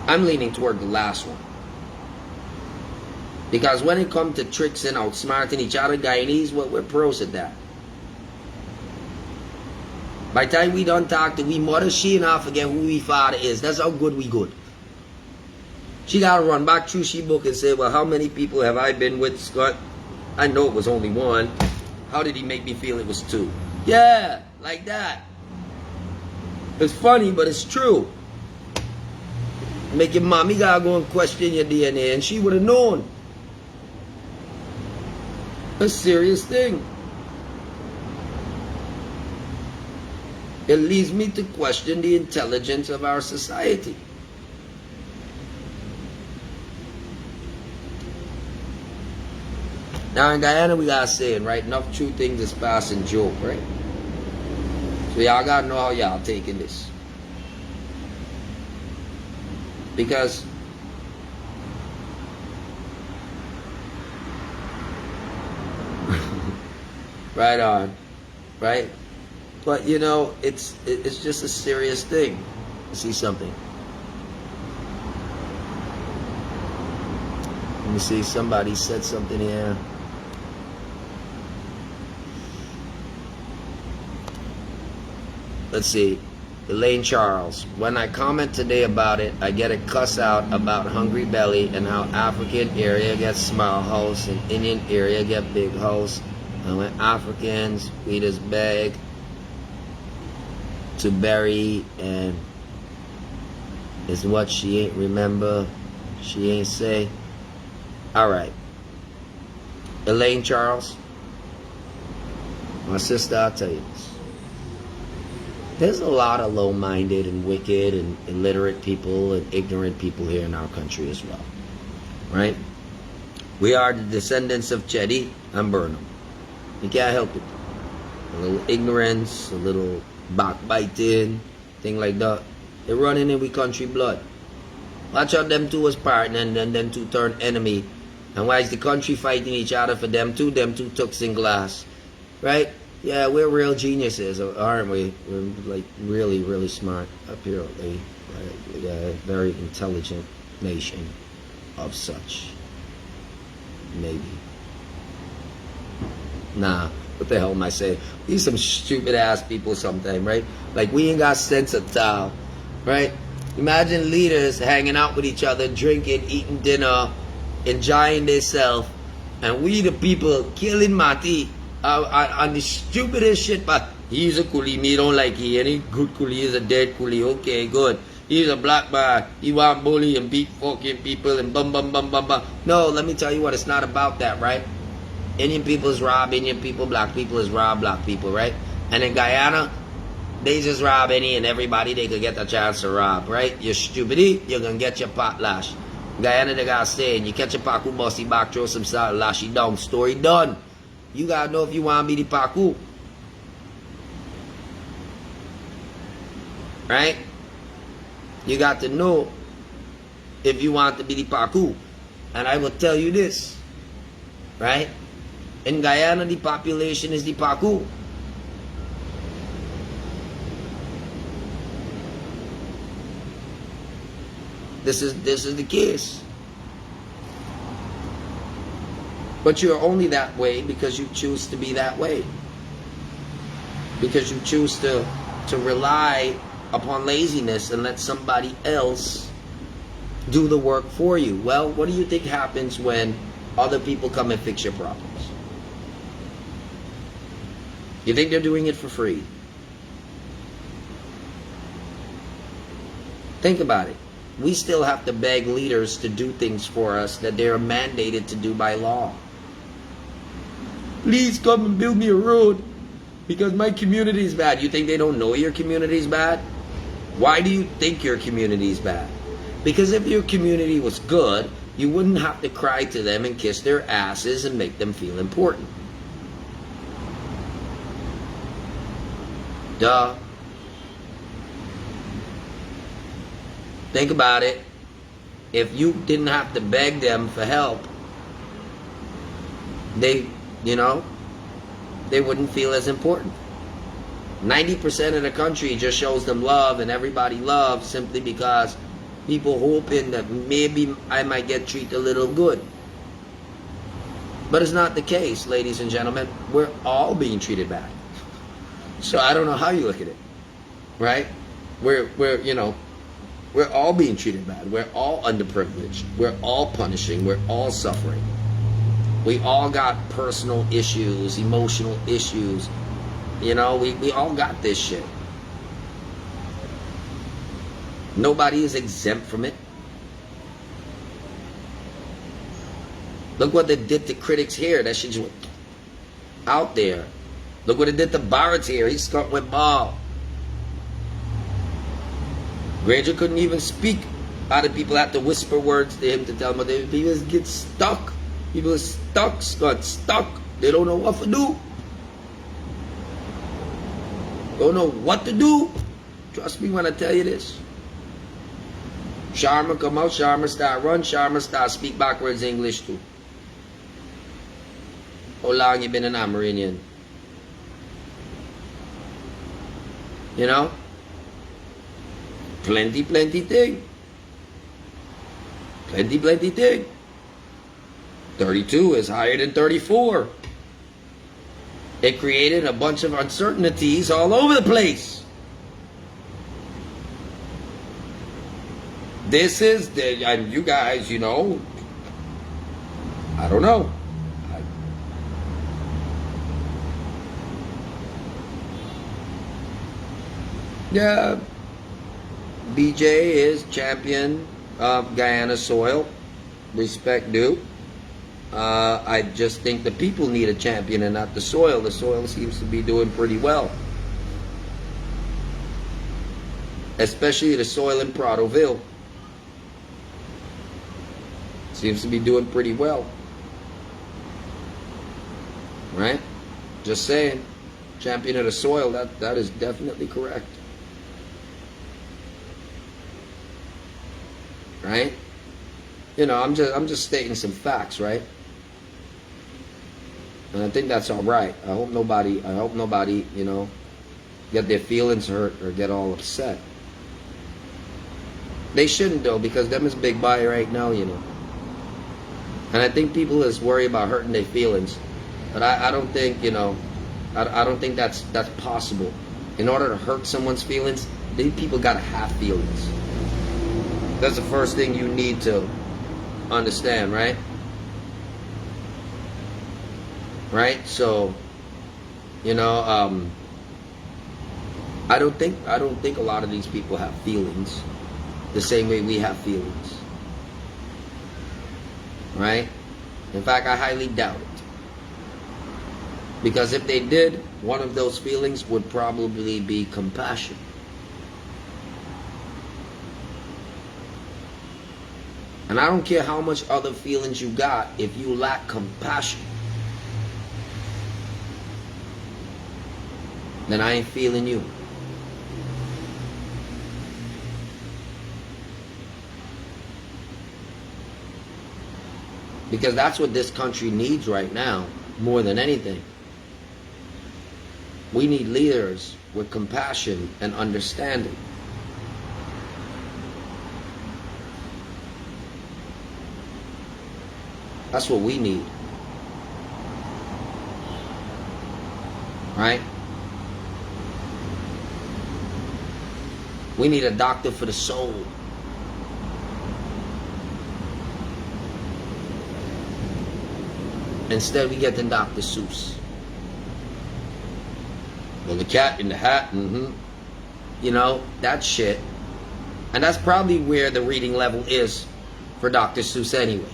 I'm leaning toward the last one. Because when it comes to tricks and outsmarting each other, Guyanese, well, we're pros at that. By the time we done talk to we mother, she and I forget who we father is. That's how good we good. She got to run back through she book and say, well, how many people have I been with, Scott? I know it was only one. How did he make me feel it was two? Yeah, like that. It's funny, but it's true. Make your mommy gotta go and question your DNA, and she would have known. A serious thing. It leads me to question the intelligence of our society. Now in Guyana we got a saying, right? Enough true things is passing joke, right? So y'all gotta know how y'all taking this. Because right on, right? But you know, it's just a serious thing. You see something? Let me see, somebody said something here. Let's see. Elaine Charles. When I comment today about it, I get a cuss out about hungry belly and how African area gets small house and Indian area get big house. And when Africans we just beg to bury and is what she ain't remember, she ain't say. Alright. Elaine Charles. My sister, I'll tell you this. There's a lot of low-minded and wicked and illiterate people and ignorant people here in our country as well. Right? We are the descendants of Chetty and Burnham. You can't help it. A little ignorance, a little backbiting, thing like that. They're running in we country blood. Watch out, them two was partner and then them two turned enemy. And why is the country fighting each other for them two tooks in glass. Right? Yeah, we're real geniuses, aren't we? We're like really, really smart, apparently. Right? Yeah, a very intelligent nation of such. Maybe. Nah, what the hell am I saying? We some stupid ass people sometimes, right? Like we ain't got sense of style, right? Imagine leaders hanging out with each other, drinking, eating dinner, enjoying themselves, and we the people killing Mati on the stupidest shit. But he's a coolie, me don't like he. Any good coolie is a dead coolie. Okay, good. He's a black man. He want bully and beat fucking people and bum bum bum bum bum. No, let me tell you what. It's not about that, right? Indian people is rob Indian people. Black people is rob black people, right? And in Guyana, they just rob any and everybody they could get a chance to rob, right? You're stupidity, you're gonna get your pot lash. Guyana, they gotta say, and you catch a paku, bossy back, throw some salt, lash it down. Story done. You gotta know if you want to be the paku. Right? You got to know if you want to be the paku. And I will tell you this, right? In Guyana, the population is the Paku. This is the case. But you're only that way because you choose to be that way. Because you choose to rely upon laziness and let somebody else do the work for you. Well, what do you think happens when other people come and fix your problems? You think they're doing it for free? Think about it. We still have to beg leaders to do things for us that they're mandated to do by law. Please come and build me a road because my community is bad. You think they don't know your community is bad? Why do you think your community is bad? Because if your community was good, you wouldn't have to cry to them and kiss their asses and make them feel important. Duh. Think about it. If you didn't have to beg them for help, they wouldn't feel as important. 90% of the country just shows them love, and everybody loves simply because people hoping that maybe I might get treated a little good. But it's not the case, ladies and gentlemen. We're all being treated bad. So I don't know how you look at it, right? We're all being treated bad. We're all underprivileged. We're all punishing. We're all suffering. We all got personal issues, emotional issues. We all got this shit. Nobody is exempt from it. Look what they did to critics here. That shit just out there. Look what it did to Barrett here. He stuck with ball. Granger couldn't even speak. Other people had to whisper words to him to tell him what they just get stuck. People are stuck, got stuck. They don't know what to do. Don't know what to do. Trust me when I tell you this. Sharma come out, Sharma start run, Sharma start speak backwards English too. How long you been an Amerindian? Plenty thing. Plenty thing. 32 is higher than 34. It created a bunch of uncertainties all over the place. This is and you guys, I don't know. Yeah, BJ is champion of Guyana soil. Respect due. I just think the people need a champion and not the soil. The soil seems to be doing pretty well. Especially the soil in Prattville. Seems to be doing pretty well. Right? Just saying. Champion of the soil, that is definitely correct. Right? I'm just stating some facts, right? And I think that's all right. I hope nobody, get their feelings hurt or get all upset. They shouldn't though, because them is big buy right now, And I think people is worried about hurting their feelings. But I don't think, I don't think that's possible. In order to hurt someone's feelings, these people gotta have feelings. That's the first thing you need to understand, right? Right? So, I don't think a lot of these people have feelings the same way we have feelings. Right? In fact, I highly doubt it. Because if they did, one of those feelings would probably be compassion. And I don't care how much other feelings you got, if you lack compassion, then I ain't feeling you. Because that's what this country needs right now, more than anything. We need leaders with compassion and understanding. That's what we need. Right? We need a doctor for the soul. Instead, we get the Dr. Seuss. Well, the cat in the hat, you know, that shit. And that's probably where the reading level is for Dr. Seuss anyway.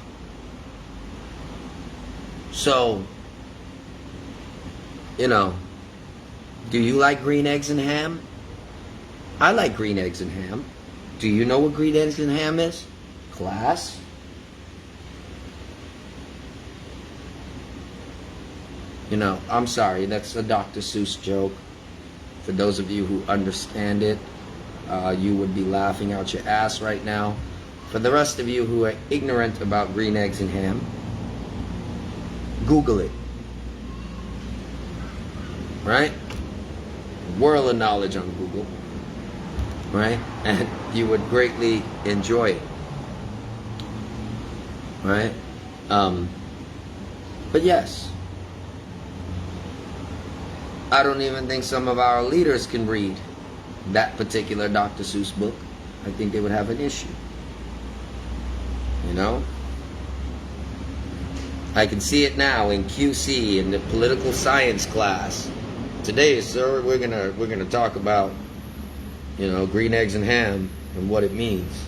So, you know, do you like green eggs and ham? I like green eggs and ham. Do you know what green eggs and ham is? Class? You know, I'm sorry, that's a Dr. Seuss joke. For those of you who understand it, you would be laughing out your ass right now. For the rest of you who are ignorant about green eggs and ham, Google it. Right? World of knowledge on Google. Right? And you would greatly enjoy it. Right? But yes, I don't even think some of our leaders can read that particular Dr. Seuss book. I think they would have an issue. You know? I can see it now in QC, in the political science class. Today, sir, we're gonna talk about, you know, green eggs and ham and what it means.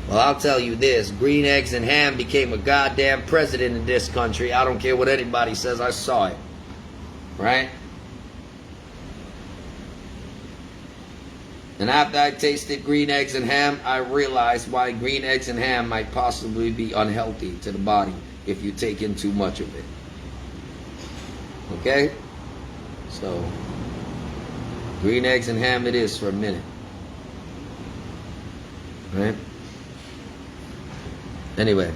Well, I'll tell you this, green eggs and ham became a goddamn president in this country. I don't care what anybody says, I saw it. Right? And after I tasted green eggs and ham, I realized why green eggs and ham might possibly be unhealthy to the body if you take in too much of it. Okay? So, green eggs and ham it is for a minute. Right? Anyway,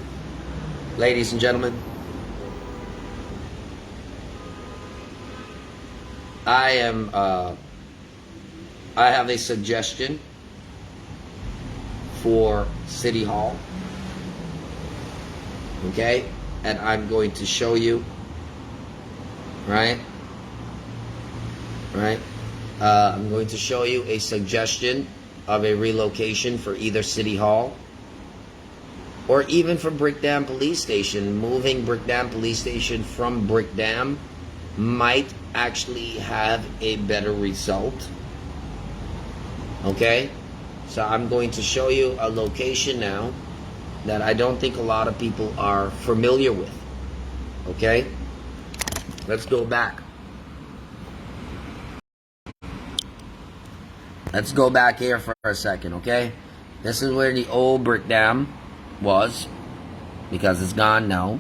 ladies and gentlemen, I have a suggestion for City Hall. Okay? And I'm going to show you. Right? Right? I'm going to show you a suggestion of a relocation for either City Hall or even for Brickdam Police Station. Moving Brickdam Police Station from Brickdam might actually have a better result. Okay? So I'm going to show you a location now that I don't think a lot of people are familiar with. Okay? Let's go back. Let's go back here for a second, okay? This is where the old Brickdam was, because it's gone now.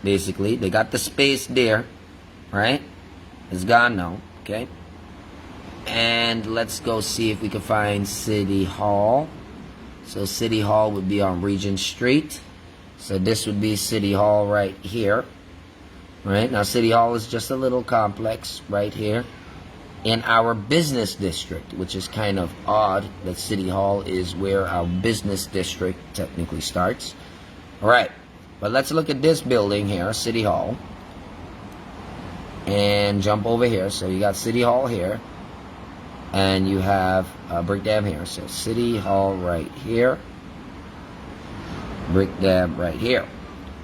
Basically, they got the space there, right? It's gone now, okay? And let's go see if we can find City Hall. So City Hall would be on Regent Street. So this would be City Hall right here. Right? Now City Hall is just a little complex right here in our business district, which is kind of odd that City Hall is where our business district technically starts. Alright, but let's look at this building here, City Hall. And jump over here. So you got City Hall here. And you have Brickdam here. So City Hall right here. Brickdam right here.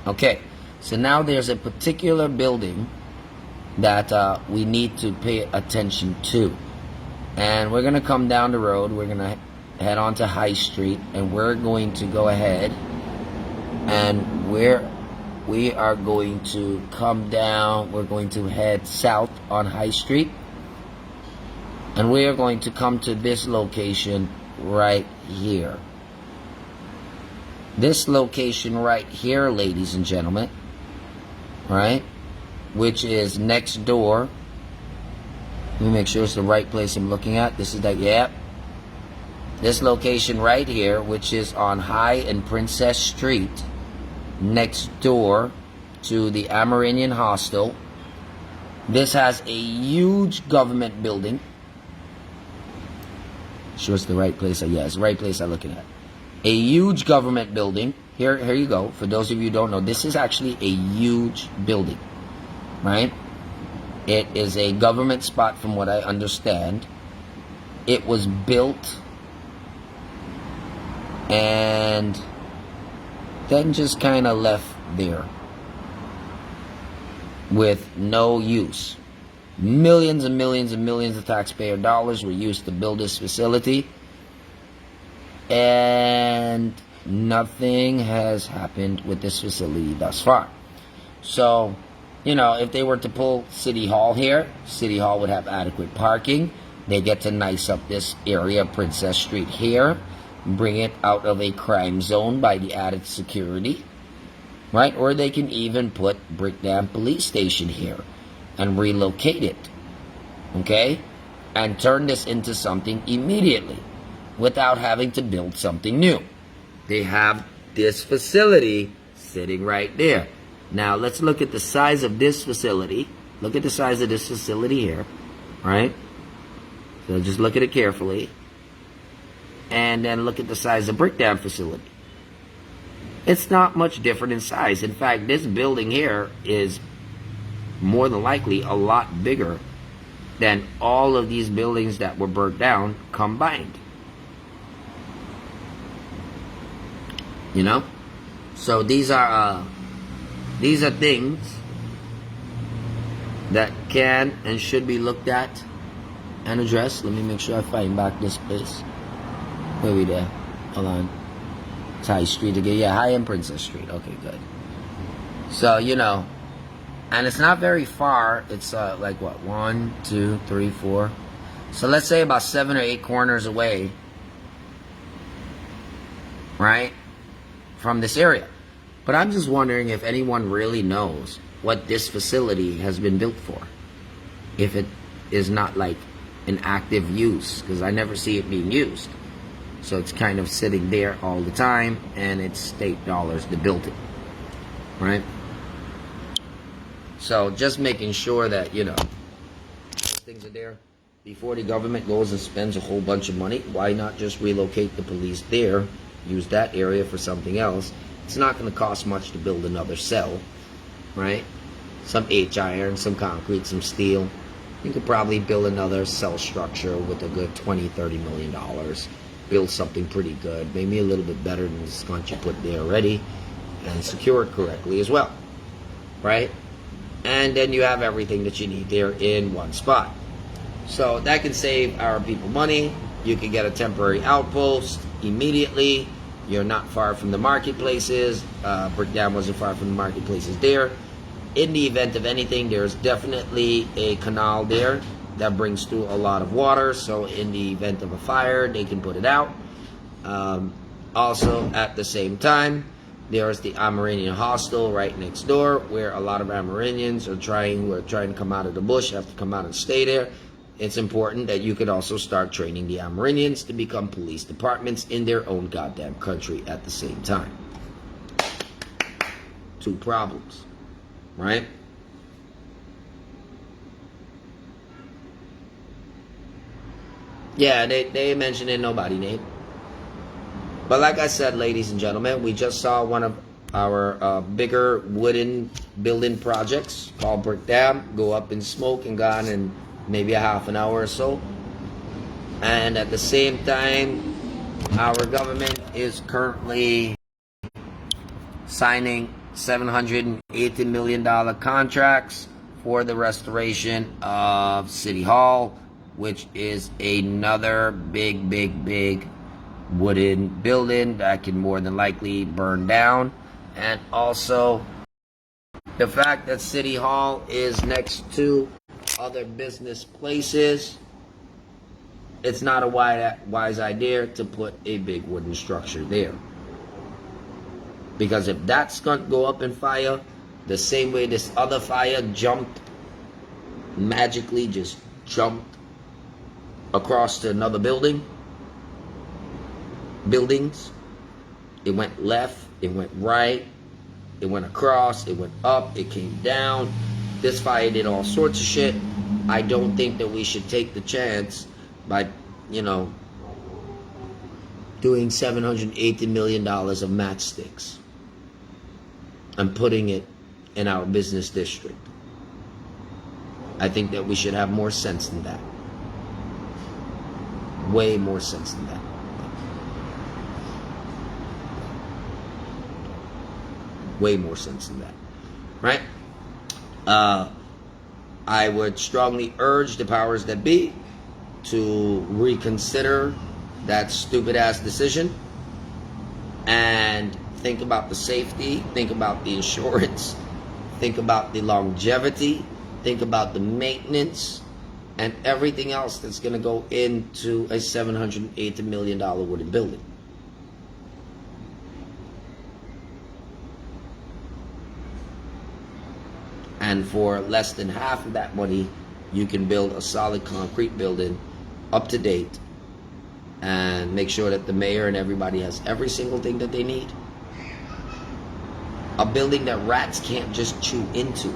Okay. So now there's a particular building that we need to pay attention to. And we're going to come down the road. We're going to head on to High Street. And we're going to go ahead. And we are going to come down. We're going to head south on High Street. And we are going to come to this location right here. This location right here, ladies and gentlemen. Right? Which is next door. Let me make sure it's the right place I'm looking at. This is that, yeah. This location right here, which is on High and Princess Street. next door to the Amerindian Hostel. This has a huge government building. Sure it's the right place. Yeah, it's the right place I'm looking at. A huge government building. Here you go. For those of you who don't know, this is actually a huge building, right? It is a government spot from what I understand. It was built and then just kind of left there with no use. Millions and millions and millions of taxpayer dollars were used to build this facility, and nothing has happened with this facility thus far. So, you know, if they were to pull City Hall here, City Hall would have adequate parking. They get to nice up this area, Princess Street here, bring it out of a crime zone by the added security, right? Or they can even put Brickdam Police Station here and relocate it, okay? And turn this into something immediately without having to build something new. They have this facility sitting right there. Now, let's look at the size of this facility. Look at the size of this facility here, right? So just look at it carefully. And then look at the size of Brickdam facility. It's not much different in size. In fact, this building here is more than likely a lot bigger than all of these buildings that were burnt down combined. You know? So these are things that can and should be looked at and addressed. Let me make sure I find back this place. Where we there? Hold on. It's High Street again. Yeah, High and Princess Street. Okay, good. So, you know, and it's not very far. It's like what? 1, 2, 3, 4. So let's say about 7 or 8 corners away, right, from this area. But I'm just wondering if anyone really knows what this facility has been built for. If it is not like an active use, because I never see it being used. So it's kind of sitting there all the time, and it's state dollars to build it, right? So just making sure that, you know, things are there before the government goes and spends a whole bunch of money. Why not just relocate the police there, use that area for something else? It's not going to cost much to build another cell, right? Some H-iron, some concrete, some steel. You could probably build another cell structure with a good $20-30 million. Build something pretty good, maybe a little bit better than the sconce you put there already, and secure it correctly as well, right? And then you have everything that you need there in one spot. So that can save our people money. You can get a temporary outpost immediately. You're not far from the marketplaces. Brickdam wasn't far from the marketplaces there. In the event of anything, there's definitely a canal there that brings through a lot of water, so in the event of a fire, they can put it out. Also, at the same time, there's the Amerindian Hostel right next door, where a lot of Amerindians are trying to come out of the bush, have to come out and stay there. It's important that you could also start training the Amerindians to become police departments in their own goddamn country at the same time. 2 problems, right? Yeah, they mentioned it, nobody named. But like I said, ladies and gentlemen, we just saw one of our bigger wooden building projects called Brickdam go up in smoke and gone in maybe a half an hour or so. And at the same time, our government is currently signing $780 million contracts for the restoration of City Hall, which is another big wooden building that can more than likely burn down. And also the fact that City Hall is next to other business places, it's not a wise idea to put a big wooden structure there. Because if that's going to go up in fire, the same way this other fire magically just jumped across to another buildings, it went left, it went right, it went across, it went up, it came down. This fire did all sorts of shit. I don't think that we should take the chance by, you know, doing $780 million of matchsticks and putting it in our business district. I think that we should have more sense than that. Way more sense than that. Way more sense than that. Right? I would strongly urge the powers that be to reconsider that stupid ass decision and think about the safety, think about the insurance, think about the longevity, think about the maintenance and everything else that's going to go into a $780 million wooden building. And for less than half of that money, you can build a solid concrete building, up to date, and make sure that the mayor and everybody has every single thing that they need. A building that rats can't just chew into,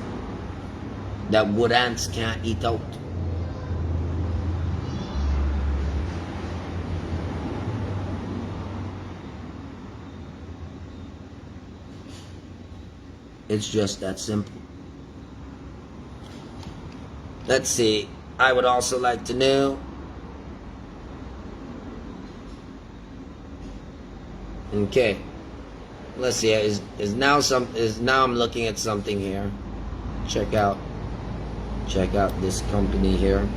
that wood ants can't eat out. It's just that simple. Let's see. I would also like to know. Okay. Let's see. Is now I'm looking at something here. Check out this company here.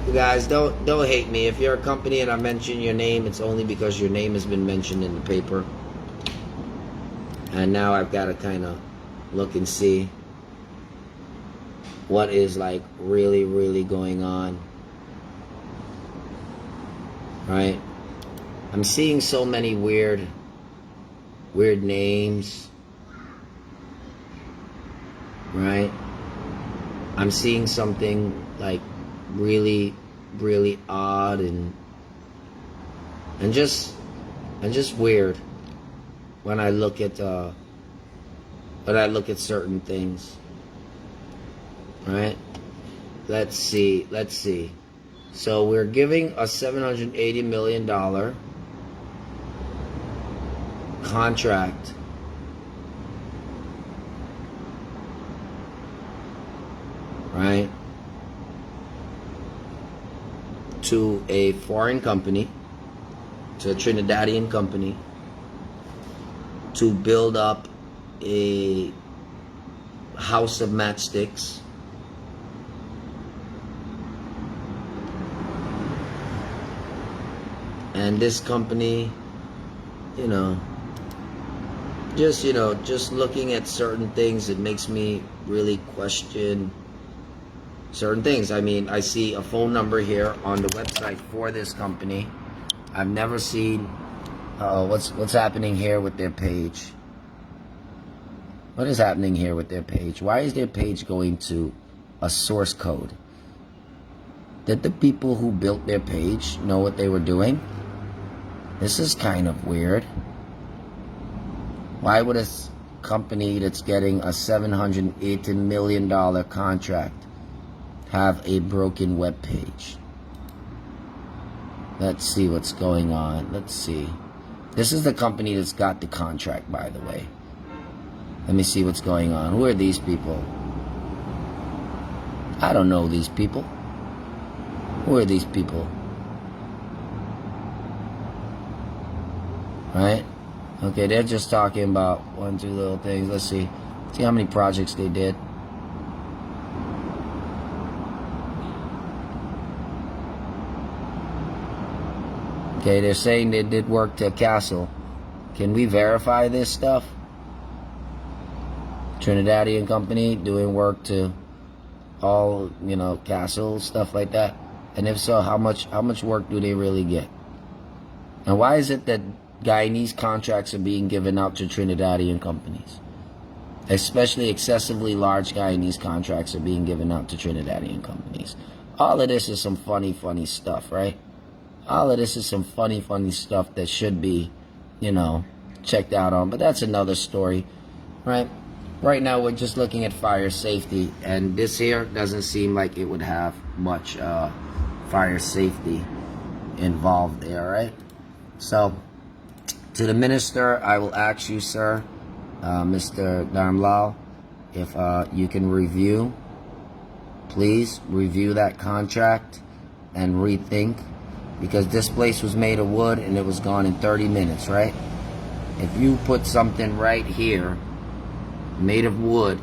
You guys, don't hate me. If you're a company and I mention your name, it's only because your name has been mentioned in the paper. And now I've got to kind of look and see what is like really, really going on. Right? I'm seeing so many weird names. Right? I'm seeing something like really, really odd and just weird when I look at certain things. Right? Let's see. So we're giving a $780 million contract right to a foreign company, to a Trinidadian company, to build up a house of matchsticks. And this company, just looking at certain things, it makes me really question certain things. I mean, I see a phone number here on the website for this company. I've never seen, what's happening here with their page? What is happening here with their page? Why is their page going to a source code? Did the people who built their page know what they were doing? This is kind of weird. Why would a company that's getting a $780 million contract have a broken web page? Let's see what's going on. Let's see. This is the company that's got the contract, by the way. Let me see what's going on. Who are these people? I don't know these people. Who are these people? Right? Okay, they're just talking about 1, 2 little things. Let's see. See how many projects they did. Okay, they're saying they did work to a castle. Can we verify this stuff? Trinidadian company doing work to all, castles, stuff like that. And if so, how much work do they really get? And why is it that Guyanese contracts are being given out to Trinidadian companies? Especially excessively large Guyanese contracts are being given out to Trinidadian companies. All of this is some funny stuff, right? All of this is some funny stuff that should be, checked out on. But that's another story. right? Right now we're just looking at fire safety, and this here doesn't seem like it would have much fire safety involved there, right? So to the minister, I will ask you, sir, Mr. Dharmlal, if you can review, please review that contract and rethink, because this place was made of wood and it was gone in 30 minutes, right? If you put something right here made of wood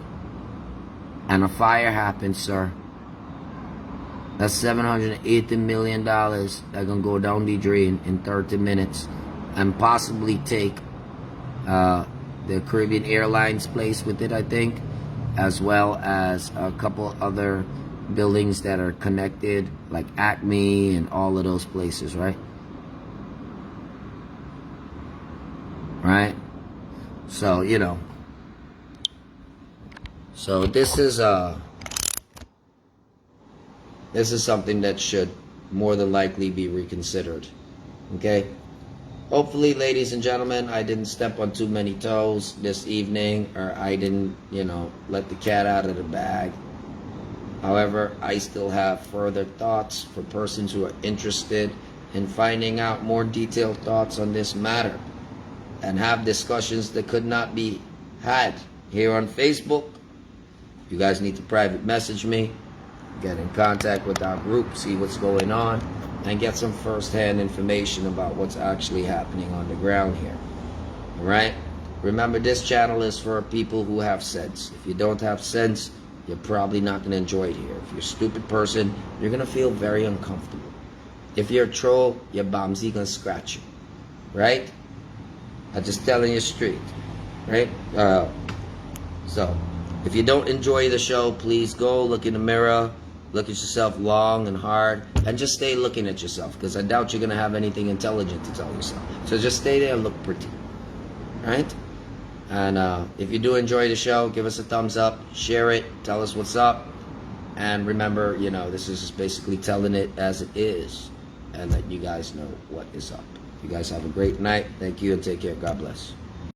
and a fire happens, sir, that's $780 million that's gonna go down the drain in 30 minutes, and possibly take the Caribbean Airlines place with it, I think, as well as a couple other buildings that are connected, like Acme and all of those places, right? Right? So, you know. So this is something that should more than likely be reconsidered. Okay? Hopefully, ladies and gentlemen, I didn't step on too many toes this evening, or I didn't, you know, let the cat out of the bag. However, I still have further thoughts for persons who are interested in finding out more detailed thoughts on this matter, and have discussions that could not be had here on Facebook. You guys need to private message me, get in contact with our group, see what's going on, and get some first-hand information about what's actually happening on the ground here. Alright? Remember, this channel is for people who have sense. If you don't have sense, you're probably not going to enjoy it here. If you're a stupid person, you're going to feel very uncomfortable. If you're a troll, your bombsy going to scratch you. Right? I'm just telling you straight. Right? So, if you don't enjoy the show, please go look in the mirror, look at yourself long and hard, and just stay looking at yourself, because I doubt you're going to have anything intelligent to tell yourself. So just stay there and look pretty. Right? And if you do enjoy the show, give us a thumbs up, share it, tell us what's up. And remember, you know, this is just basically telling it as it is, and that you guys know what is up. You guys have a great night. Thank you, and take care. God bless.